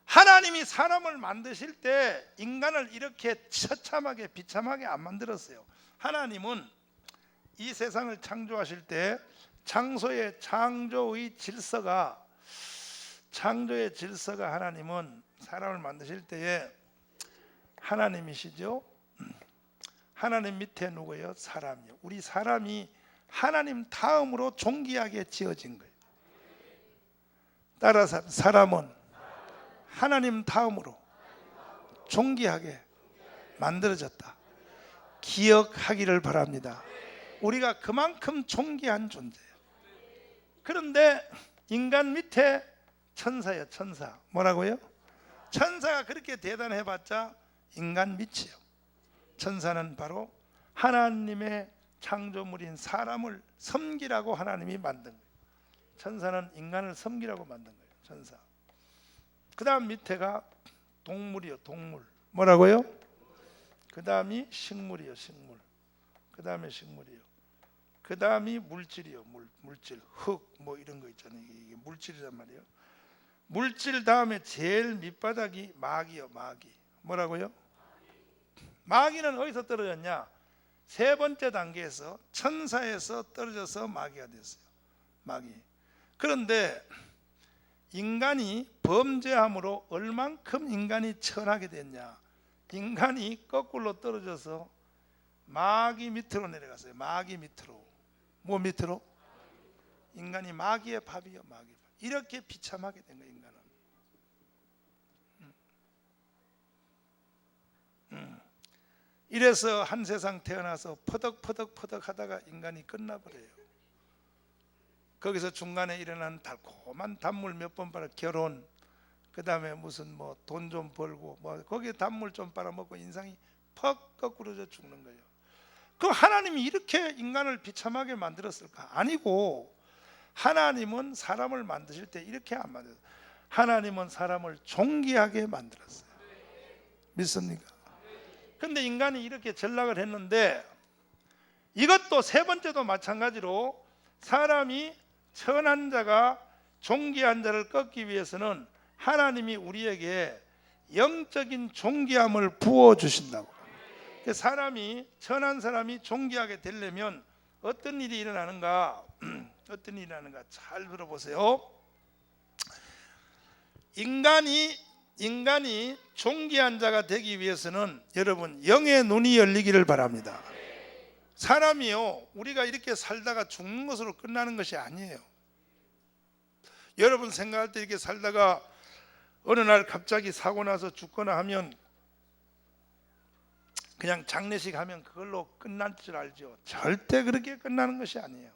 하나님이 사람을 만드실 때 인간을 이렇게 처참하게 비참하게 안 만들었어요. 하나님은 이 세상을 창조하실 때 창조의 질서가 하나님은 사람을 만드실 때에 하나님이시죠. 하나님 밑에 누구예요? 사람이요. 우리 사람이 하나님 다음으로 존귀하게 지어진 거예요. 따라서 사람은 하나님 다음으로 존귀하게 만들어졌다. 기억하기를 바랍니다. 우리가 그만큼 존귀한 존재예요. 그런데 인간 밑에 천사예요. 천사. 뭐라고요? 천사가 그렇게 대단해봤자 인간 밑이에요. 천사는 바로 하나님의 창조물인 사람을 섬기라고 하나님이 만든 거예요. 천사는 인간을 섬기라고 만든 거예요. 천사. 그 다음 밑에가 동물이요. 동물. 뭐라고요? 그 다음이 식물이요. 식물. 그 다음에 식물이요. 그 다음이 물질이요. 물질. 흙 뭐 이런 거 있잖아요. 이게 물질이란 말이에요. 물질 다음에 제일 밑바닥이 마귀요. 마귀. 뭐라고요? 마귀는 어디서 떨어졌냐? 세 번째 단계에서 천사에서 떨어져서 마귀가 됐어요. 마귀. 그런데 인간이 범죄함으로 얼만큼 인간이 천하게 됐냐? 인간이 거꾸로 떨어져서 마귀 밑으로 내려갔어요. 마귀 밑으로. 뭐 밑으로? 인간이 마귀의 밥이요. 마귀 밥. 이렇게 비참하게 된 거예요. 인간은. 이래서 한 세상 태어나서 퍼덕퍼덕 하다가 인간이 끝나버려요. 거기서 중간에 일어난 달콤한 단물 몇 번 빨아 결혼, 그 다음에 무슨 뭐 돈 좀 벌고 뭐 거기에 단물 좀 빨아먹고 인생이 퍽 거꾸로져 죽는 거예요. 그 하나님이 이렇게 인간을 비참하게 만들었을까? 아니고 하나님은 사람을 만드실 때 이렇게 안 만들었어요. 하나님은 사람을 존귀하게 만들었어요. 믿습니까? 근데 인간이 이렇게 전락을 했는데 이것도 세 번째도 마찬가지로 사람이 천한 자가 존귀한 자를 꺾기 위해서는 하나님이 우리에게 영적인 존귀함을 부어주신다고. 사람이 천한 사람이 존귀하게 되려면 어떤 일이 일어나는가? 어떤 일이 일어나는가? 잘 들어보세요. 인간이 존귀한 자가 되기 위해서는 여러분 영의 눈이 열리기를 바랍니다. 사람이요, 우리가 이렇게 살다가 죽는 것으로 끝나는 것이 아니에요. 여러분 생각할 때 이렇게 살다가 어느 날 갑자기 사고 나서 죽거나 하면 그냥 장례식 하면 그걸로 끝날 줄 알죠. 절대 그렇게 끝나는 것이 아니에요.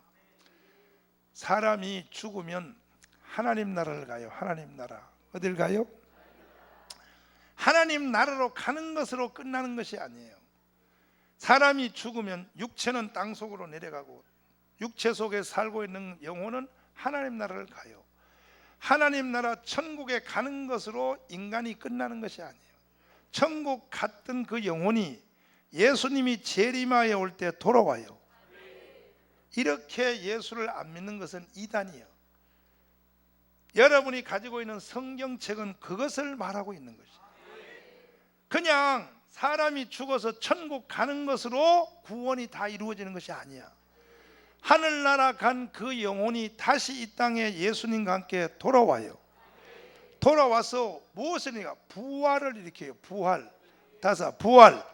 사람이 죽으면 하나님 나라를 가요. 하나님 나라. 어딜 가요? 하나님 나라로 가는 것으로 끝나는 것이 아니에요. 사람이 죽으면 육체는 땅속으로 내려가고 육체 속에 살고 있는 영혼은 하나님 나라를 가요. 하나님 나라 천국에 가는 것으로 인간이 끝나는 것이 아니에요. 천국 갔던 그 영혼이 예수님이 재림하여 올 때 돌아와요. 이렇게 예수를 안 믿는 것은 이단이에요. 여러분이 가지고 있는 성경책은 그것을 말하고 있는 것이에요. 그냥 사람이 죽어서 천국 가는 것으로 구원이 다 이루어지는 것이 아니야. 하늘나라 간 그 영혼이 다시 이 땅에 예수님과 함께 돌아와요. 돌아와서 무엇을 일으켜? 부활을 일으켜요. 부활. 다사 부활.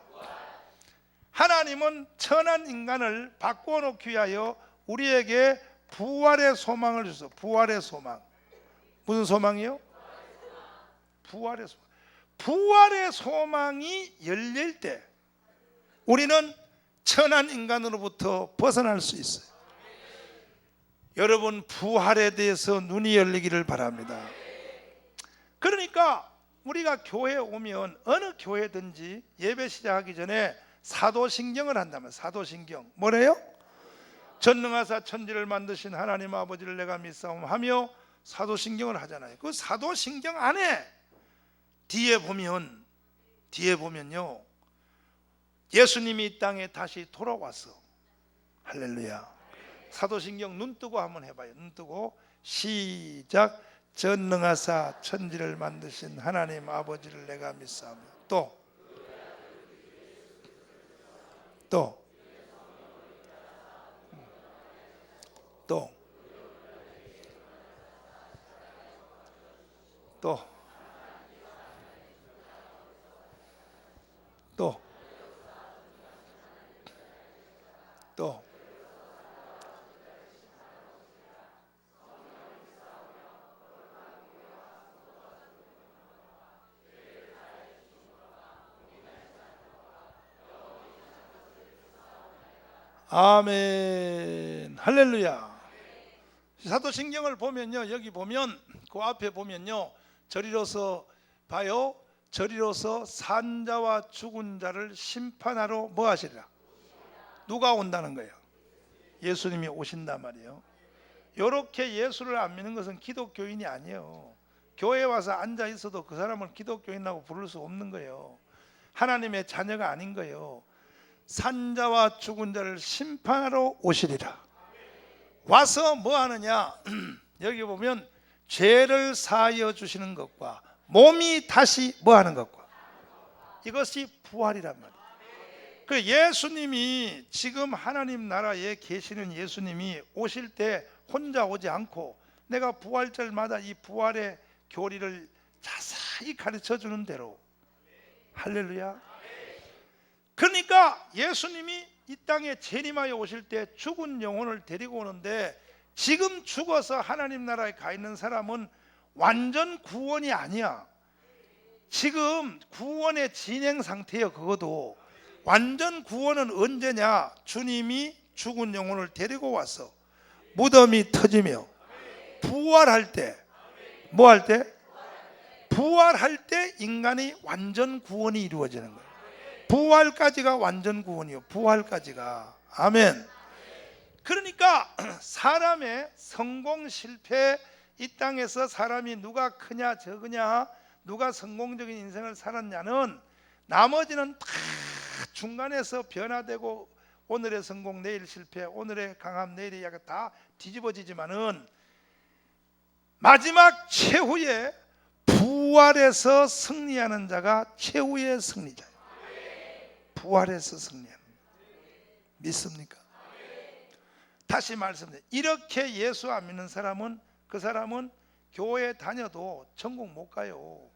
하나님은 천한 인간을 바꿔 놓기 위하여 우리에게 부활의 소망을 주소. 부활의 소망. 무슨 소망이요? 부활의 소망. 부활의 소망이 열릴 때 우리는 천한 인간으로부터 벗어날 수 있어요. 여러분, 부활에 대해서 눈이 열리기를 바랍니다. 그러니까 우리가 교회에 오면 어느 교회든지 예배 시작하기 전에 사도신경을 한다면, 사도신경 뭐래요? 전능하사 천지를 만드신 하나님 아버지를 내가 믿사옵하며 사도신경을 하잖아요. 그 사도신경 안에 뒤에 보면요, 예수님이 이 땅에 다시 돌아왔어. 할렐루야. 사도신경 눈 뜨고 한번 해봐요. 눈 뜨고 시작. 전능하사 천지를 만드신 하나님 아버지를 내가 믿사오며 또 아멘. 할렐루야. 사도신경을 보면요, 여기 보면 그 앞에 보면요, 저리로서 봐요. 저리로서 산자와 죽은 자를 심판하러 뭐 하시리라? 누가 온다는 거예요? 예수님이 오신단 말이에요. 이렇게 예수를 안 믿는 것은 기독교인이 아니에요. 교회에 와서 앉아 있어도 그 사람을 기독교인이라고 부를 수 없는 거예요. 하나님의 자녀가 아닌 거예요. 산자와 죽은 자를 심판하러 오시리라. 와서 뭐 하느냐? 여기 보면 죄를 사하여 주시는 것과 몸이 다시 뭐 하는 것과, 이것이 부활이란 말이에요. 그 예수님이 지금 하나님 나라에 계시는 예수님이 오실 때 혼자 오지 않고 내가 부활절마다 이 부활의 교리를 자세히 가르쳐 주는 대로, 할렐루야. 그러니까 예수님이 이 땅에 재림하여 오실 때 죽은 영혼을 데리고 오는데, 지금 죽어서 하나님 나라에 가 있는 사람은 완전 구원이 아니야. 지금 구원의 진행 상태예요. 그것도 완전 구원은 언제냐? 주님이 죽은 영혼을 데리고 와서 무덤이 터지며 부활할 때, 뭐 할 때? 부활할 때 인간이 완전 구원이 이루어지는 거예요. 부활까지가 완전 구원이요. 부활까지가. 아멘. 그러니까 사람의 성공 실패, 이 땅에서 사람이 누가 크냐 적으냐, 누가 성공적인 인생을 살았냐는 나머지는 다 중간에서 변화되고, 오늘의 성공 내일 실패, 오늘의 강함 내일의 약간 다 뒤집어지지만은 마지막 최후의 부활에서 승리하는 자가 최후의 승리자예요. 부활에서 승리하는, 믿습니까? 다시 말씀드려요. 이렇게 예수 안 믿는 사람은, 그 사람은 교회 다녀도 천국 못 가요.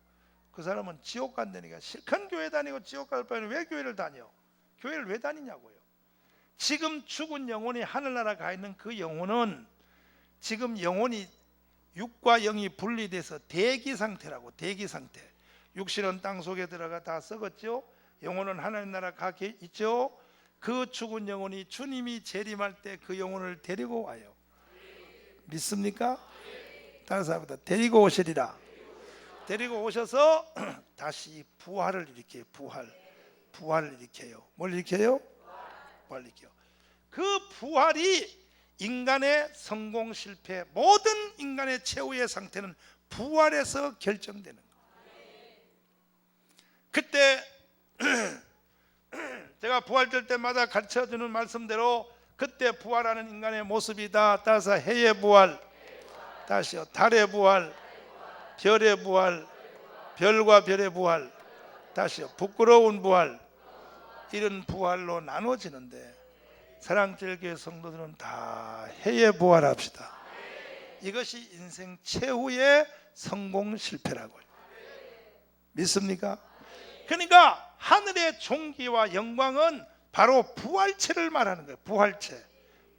그 사람은 지옥 간다니까. 실컷 교회 다니고 지옥 갈 바에는 왜 교회를 다녀? 교회를 왜 다니냐고요. 지금 죽은 영혼이 하늘나라 가 있는 그 영혼은 지금 영혼이 육과 영이 분리돼서 대기 상태라고. 대기 상태. 육신은 땅 속에 들어가 다 썩었죠. 영혼은 하나님 나라 가 있죠. 그 죽은 영혼이 주님이 재림할 때 그 영혼을 데리고 와요. 믿습니까? 다른 사람보다 데리고 오시리라. 데리고 오셔서 다시 부활을 일으켜요. 부활을 일으켜요. 뭘 일으켜요? 부활을 일으켜요. 그 부활이 인간의 성공 실패, 모든 인간의 최후의 상태는 부활에서 결정되는 거예요. 그때 제가 부활절 때마다 가르쳐주는 말씀대로 그때 부활하는 인간의 모습이다. 따라서 해의 부활, 다시요, 달의 부활, 별의 부활, 별과 별의 부활, 다시요, 부끄러운 부활, 이런 부활로 나눠지는데, 사랑제일교회 성도들은 다 해의 부활합시다. 이것이 인생 최후의 성공 실패라고요. 믿습니까? 그러니까 하늘의 존귀와 영광은 바로 부활체를 말하는 거예요.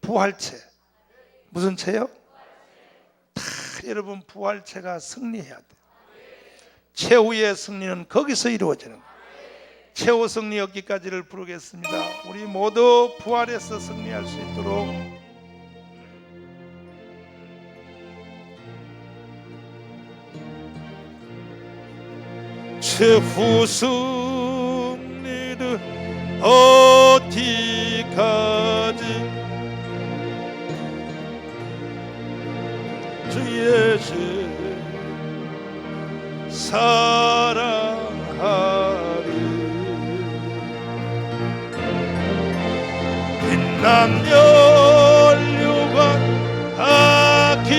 부활체. 무슨 채요? 다 여러분 부활체가 승리해야 돼. 최후의 승리는 거기서 이루어지는 거예요. 최후 승리 얻기까지를 부르겠습니다. 우리 모두 부활해서 승리할 수 있도록 최후 승리를 얻기까지 주 예수 사랑하리. 빛난 연료관 하기까지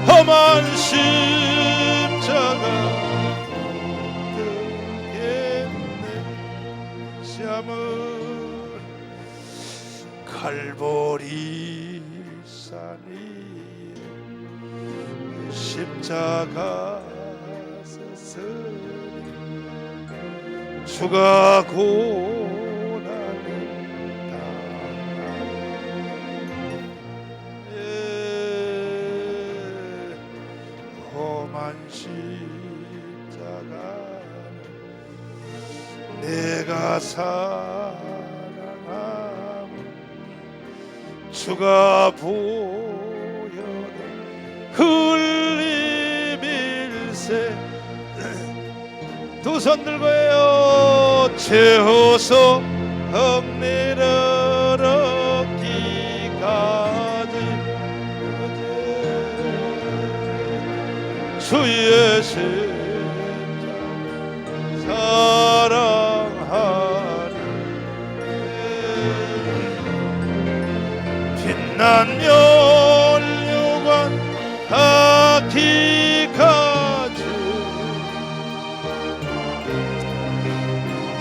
험한 십자가 붙들겠네. 시험을 갈보리 산이 십자가 서서리 주가 고난을 당하네. 험한 십자가는 내가 사랑함 주가 보여는 흘림일세. 두 손 들고요. 최호소 흥미를 얻기까지 주의 십자가 사랑하리. 빛난 연료관 하기까지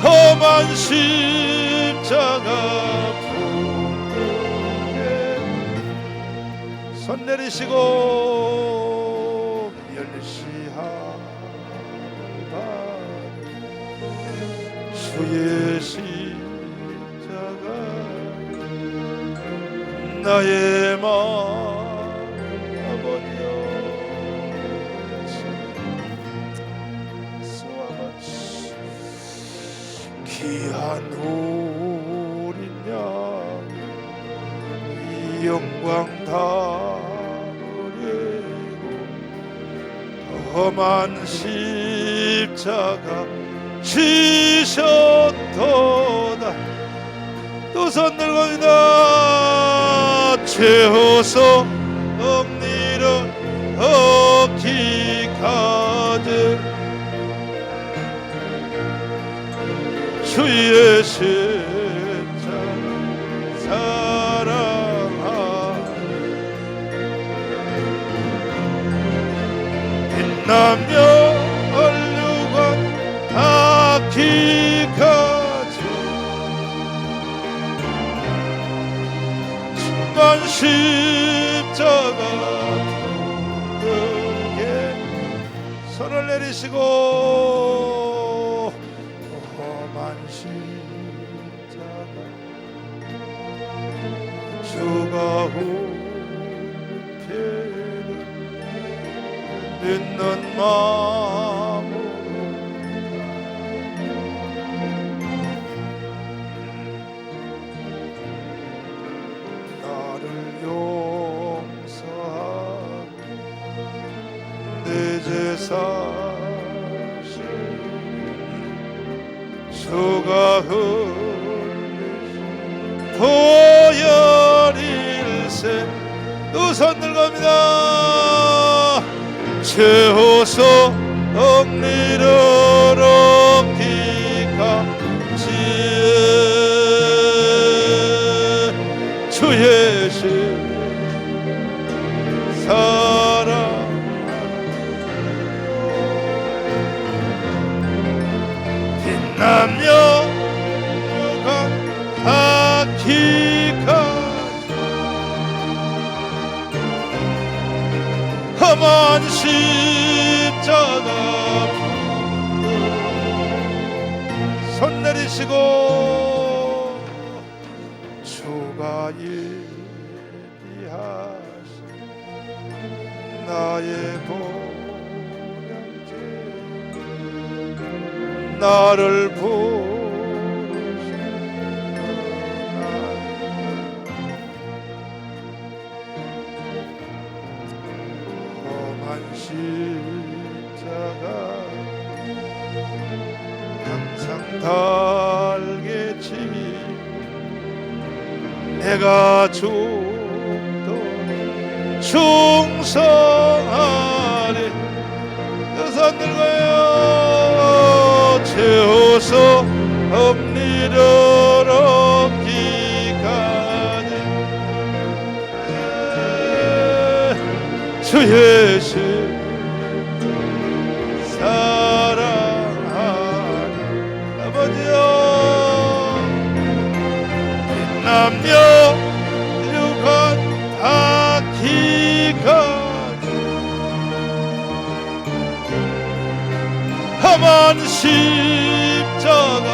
험한 십자가 붙들게. 손 내리시고 멸시하리. 주의 십자가 나의 마음 아버지여. 귀한 어린 양 이 영광 담으리고 험한 십자가 지셨도다. 두 손 들고입니다. 최호소 억리를 얻기까지 주의 십자가 사랑하리. 빛나며 얼류관 하기까지 중간 십자가 붙들게. 손을 내리시고 험한 십자가 주가 후패를 믿는 마음으로 나를 용서하고 내 제사 주가 흘리신 보혈일세. 두 손 들고갑니다. 최호소 억리를 얻기까지 주의 십 사랑 빛나며 하기까지 험한 십자가 손 내리시고 예비하신 나의 보혈제 나를 부르신 험한 십자가 항상 달겠지 내가 죽도록 충성하리 여섯 들고요 채워서 엄니를 얻기까지 주의 신 사랑하리 아버지여 남녀 육한 닿기까지 험한 십자가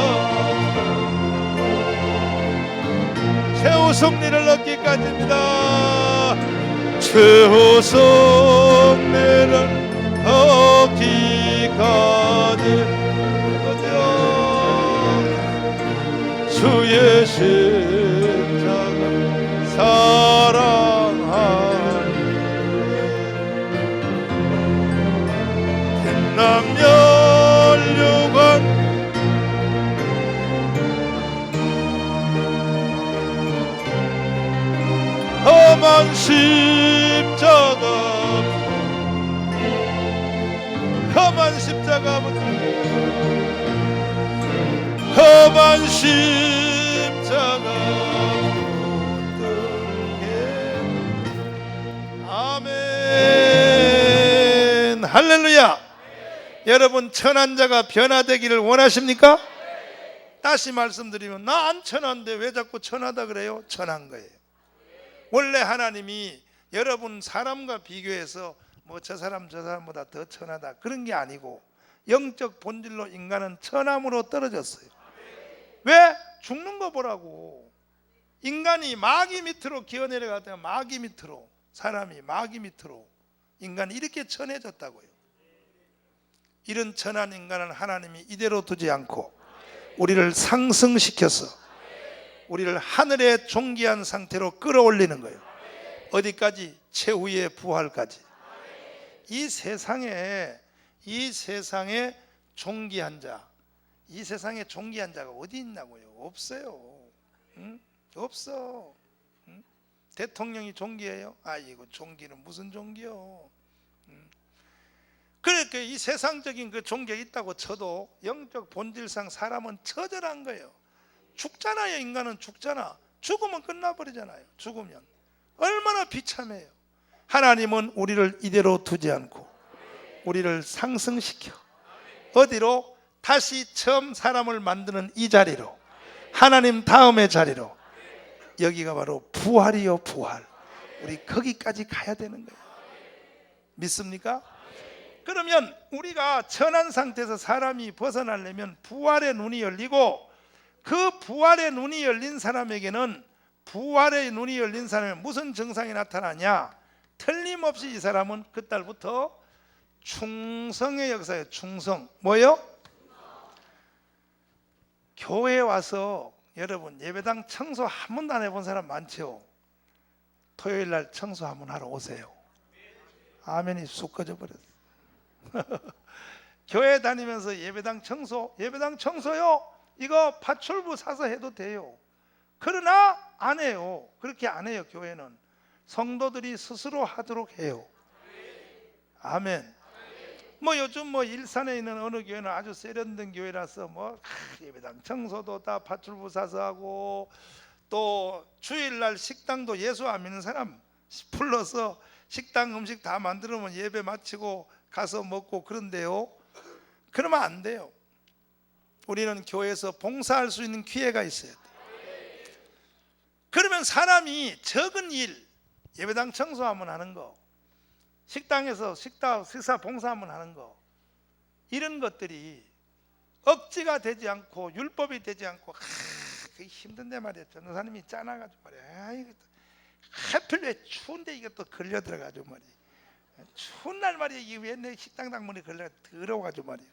최후 승리를 얻기까지입니다. 최후 승리를 얻기까지 주의 십자가 사랑하니 빛남열류관 험한 십자가 험한 십자가부터 험한 십자가 붙들게 아멘 할렐루야. 여러분 천한 자가 변화되기를 원하십니까? 다시 말씀드리면 나 안 천한데 왜 자꾸 천하다 그래요? 천한 거예요. 원래 하나님이 여러분 사람과 비교해서 뭐 저 사람 저 사람보다 더 천하다 그런 게 아니고 영적 본질로 인간은 천함으로 떨어졌어요. 왜? 죽는 거 보라고. 인간이 마귀 밑으로 기어내려가다가 마귀 밑으로 사람이 마귀 밑으로 인간이 이렇게 천해졌다고요. 이런 천한 인간을 하나님이 이대로 두지 않고 우리를 상승시켜서 우리를 하늘의 존귀한 상태로 끌어올리는 거예요. 어디까지? 최후의 부활까지. 이 세상에 존귀한 자, 이 세상에 존귀한 자가 어디 있냐고요? 없어요. 응? 없어. 응? 대통령이 존귀해요? 아이고 존귀는 무슨 존귀요? 응? 그렇게 이 세상적인 그 존귀가 있다고 쳐도 영적 본질상 사람은 처절한 거예요. 죽잖아요. 인간은 죽잖아. 죽으면 끝나버리잖아요. 죽으면 얼마나 비참해요. 하나님은 우리를 이대로 두지 않고 우리를 상승시켜 어디로? 다시 처음 사람을 만드는 이 자리로, 하나님 다음의 자리로. 여기가 바로 부활이요 부활. 우리 거기까지 가야 되는 거예요. 믿습니까? 그러면 우리가 천한 상태에서 사람이 벗어나려면 부활의 눈이 열리고, 그 부활의 눈이 열린 사람에게는, 부활의 눈이 열린 사람에 무슨 증상이 나타나냐? 틀림없이 이 사람은 그때부터 충성의 역사예요. 충성. 뭐예요? 교회에 와서 여러분 예배당 청소 한 번도 안 해본 사람 많죠? 토요일 날 청소 한번 하러 오세요. 아멘이 쑥 꺼져버렸어요. 교회 다니면서 예배당 청소요? 이거 파출부 사서 해도 돼요. 그러나 안 해요. 그렇게 안 해요. 교회는 성도들이 스스로 하도록 해요. 아멘. 뭐 요즘 뭐 일산에 있는 어느 교회는 아주 세련된 교회라서 뭐 예배당 청소도 다 파출부 사서 하고, 또 주일날 식당도 예수 안 믿는 사람 불러서 식당 음식 다 만들면 예배 마치고 가서 먹고 그런데요. 그러면 안 돼요. 우리는 교회에서 봉사할 수 있는 기회가 있어야 돼요. 그러면 사람이 적은 일, 예배당 청소하면 하는 거, 식당에서 식사 봉사하면 하는 거, 이런 것들이 억지가 되지 않고 율법이 되지 않고 그게 힘든데 말이야. 전도사님이 짜놔가지고 말이야. 아, 이거 하필 왜 추운데 이게 또 걸려 들어가지고 말이야. 추운 날 말이야. 이게 왜 내 식당 당문에 걸려 더러워가지고 말이야.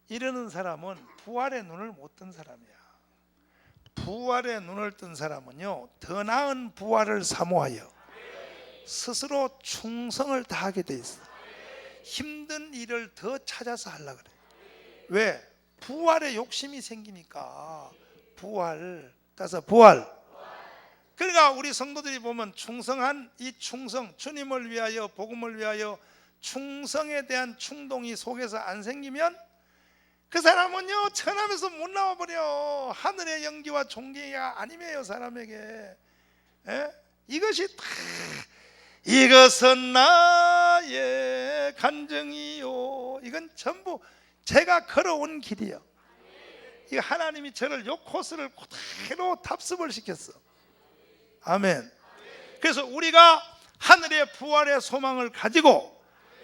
이러는 사람은 부활의 눈을 못 뜬 사람이야. 부활의 눈을 뜬 사람은요, 더 나은 부활을 사모하여 스스로 충성을 다하게 돼 있어. 힘든 일을 더 찾아서 하려고 그래. 왜? 부활의 욕심이 생기니까. 부활. 따라서 부활. 그러니까 우리 성도들이 보면 충성한 이 충성, 주님을 위하여, 복음을 위하여 충성에 대한 충동이 속에서 안 생기면 그 사람은요, 천하에서 못 나와버려. 하늘의 연기와 존귀가 아니매요, 사람에게. 이것이 다, 이것은 나의 간증이요. 이건 전부 제가 걸어온 길이요. 이 하나님이 저를 요 코스를 그대로 답습을 시켰어. 아멘. 그래서 우리가 하늘의 부활의 소망을 가지고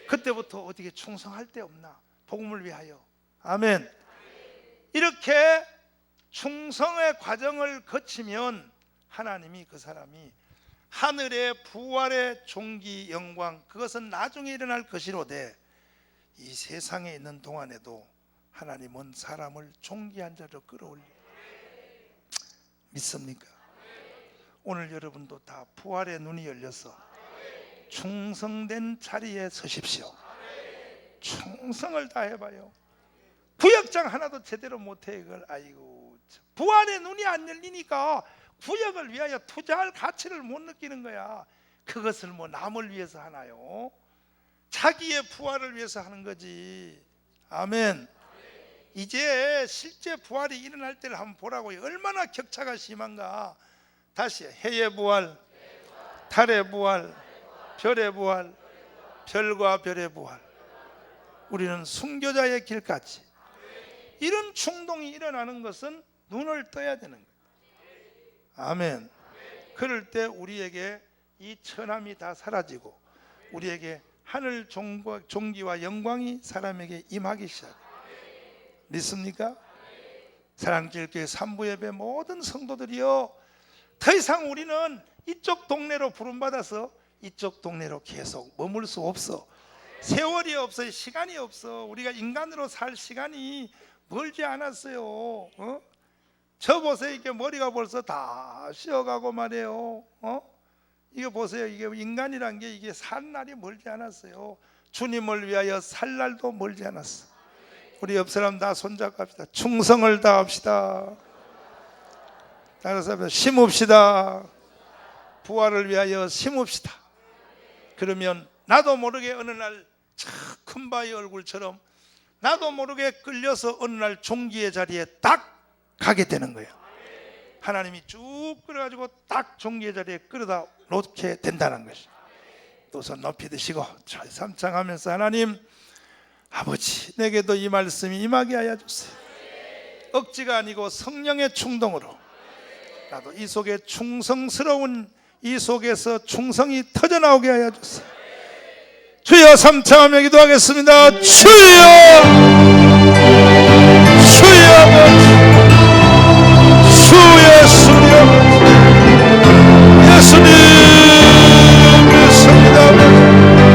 그때부터 어떻게 충성할 데 없나? 복음을 위하여. 아멘. 이렇게 충성의 과정을 거치면 하나님이 그 사람이 하늘의 부활의 존귀 영광, 그것은 나중에 일어날 것이로되 이 세상에 있는 동안에도 하나님은 사람을 존귀한 자로 끌어올려. 믿습니까? 오늘 여러분도 다 부활의 눈이 열려서 충성된 자리에 서십시오. 충성을 다 해봐요. 구역장 하나도 제대로 못해. 이걸 아이고, 부활의 눈이 안 열리니까 구역을 위하여 투자할 가치를 못 느끼는 거야. 그것을 뭐 남을 위해서 하나요? 자기의 부활을 위해서 하는 거지. 아멘. 이제 실제 부활이 일어날 때를 한번 보라고요. 얼마나 격차가 심한가. 다시 해의 부활, 달의 부활, 별의 부활, 별과 별의 부활. 우리는 순교자의 길까지. 이런 충동이 일어나는 것은 눈을 떠야 되는 거예요. 아멘. 그럴 때 우리에게 이 천함이 다 사라지고 우리에게 하늘 존귀와 영광이 사람에게 임하기 시작해요. 믿습니까? 사랑제일교회 3부 예배 모든 성도들이요, 더 이상 우리는 이쪽 동네로 부름받아서 이쪽 동네로 계속 머물 수 없어. 세월이 없어. 시간이 없어. 우리가 인간으로 살 시간이 멀지 않았어요. 저 보세요. 이게 머리가 벌써 다 쉬어가고 말이에요. 이거 보세요. 이게 인간이란 게 이게 살 날이 멀지 않았어요. 주님을 위하여 살 날도 멀지 않았어. 우리 옆 사람 다 손잡고 합시다. 충성을 다합시다. 따라서 심읍시다. 부활을 위하여 심읍시다. 그러면 나도 모르게 어느 날 큰 바위 얼굴처럼 나도 모르게 끌려서 어느 날 종기의 자리에 딱 가게 되는 거예요. 하나님이 쭉 끌어가지고 딱 종기의 자리에 끌어다 놓게 된다는 것이. 또 손 높이 드시고 삼창하면서 하나님 아버지, 내게도 이 말씀이 임하게 하여 주세요. 억지가 아니고 성령의 충동으로 나도 이 속에 충성스러운 이 속에서 충성이 터져나오게 하여 주세요. 주여, 삼창하며 기도하겠습니다. 주여!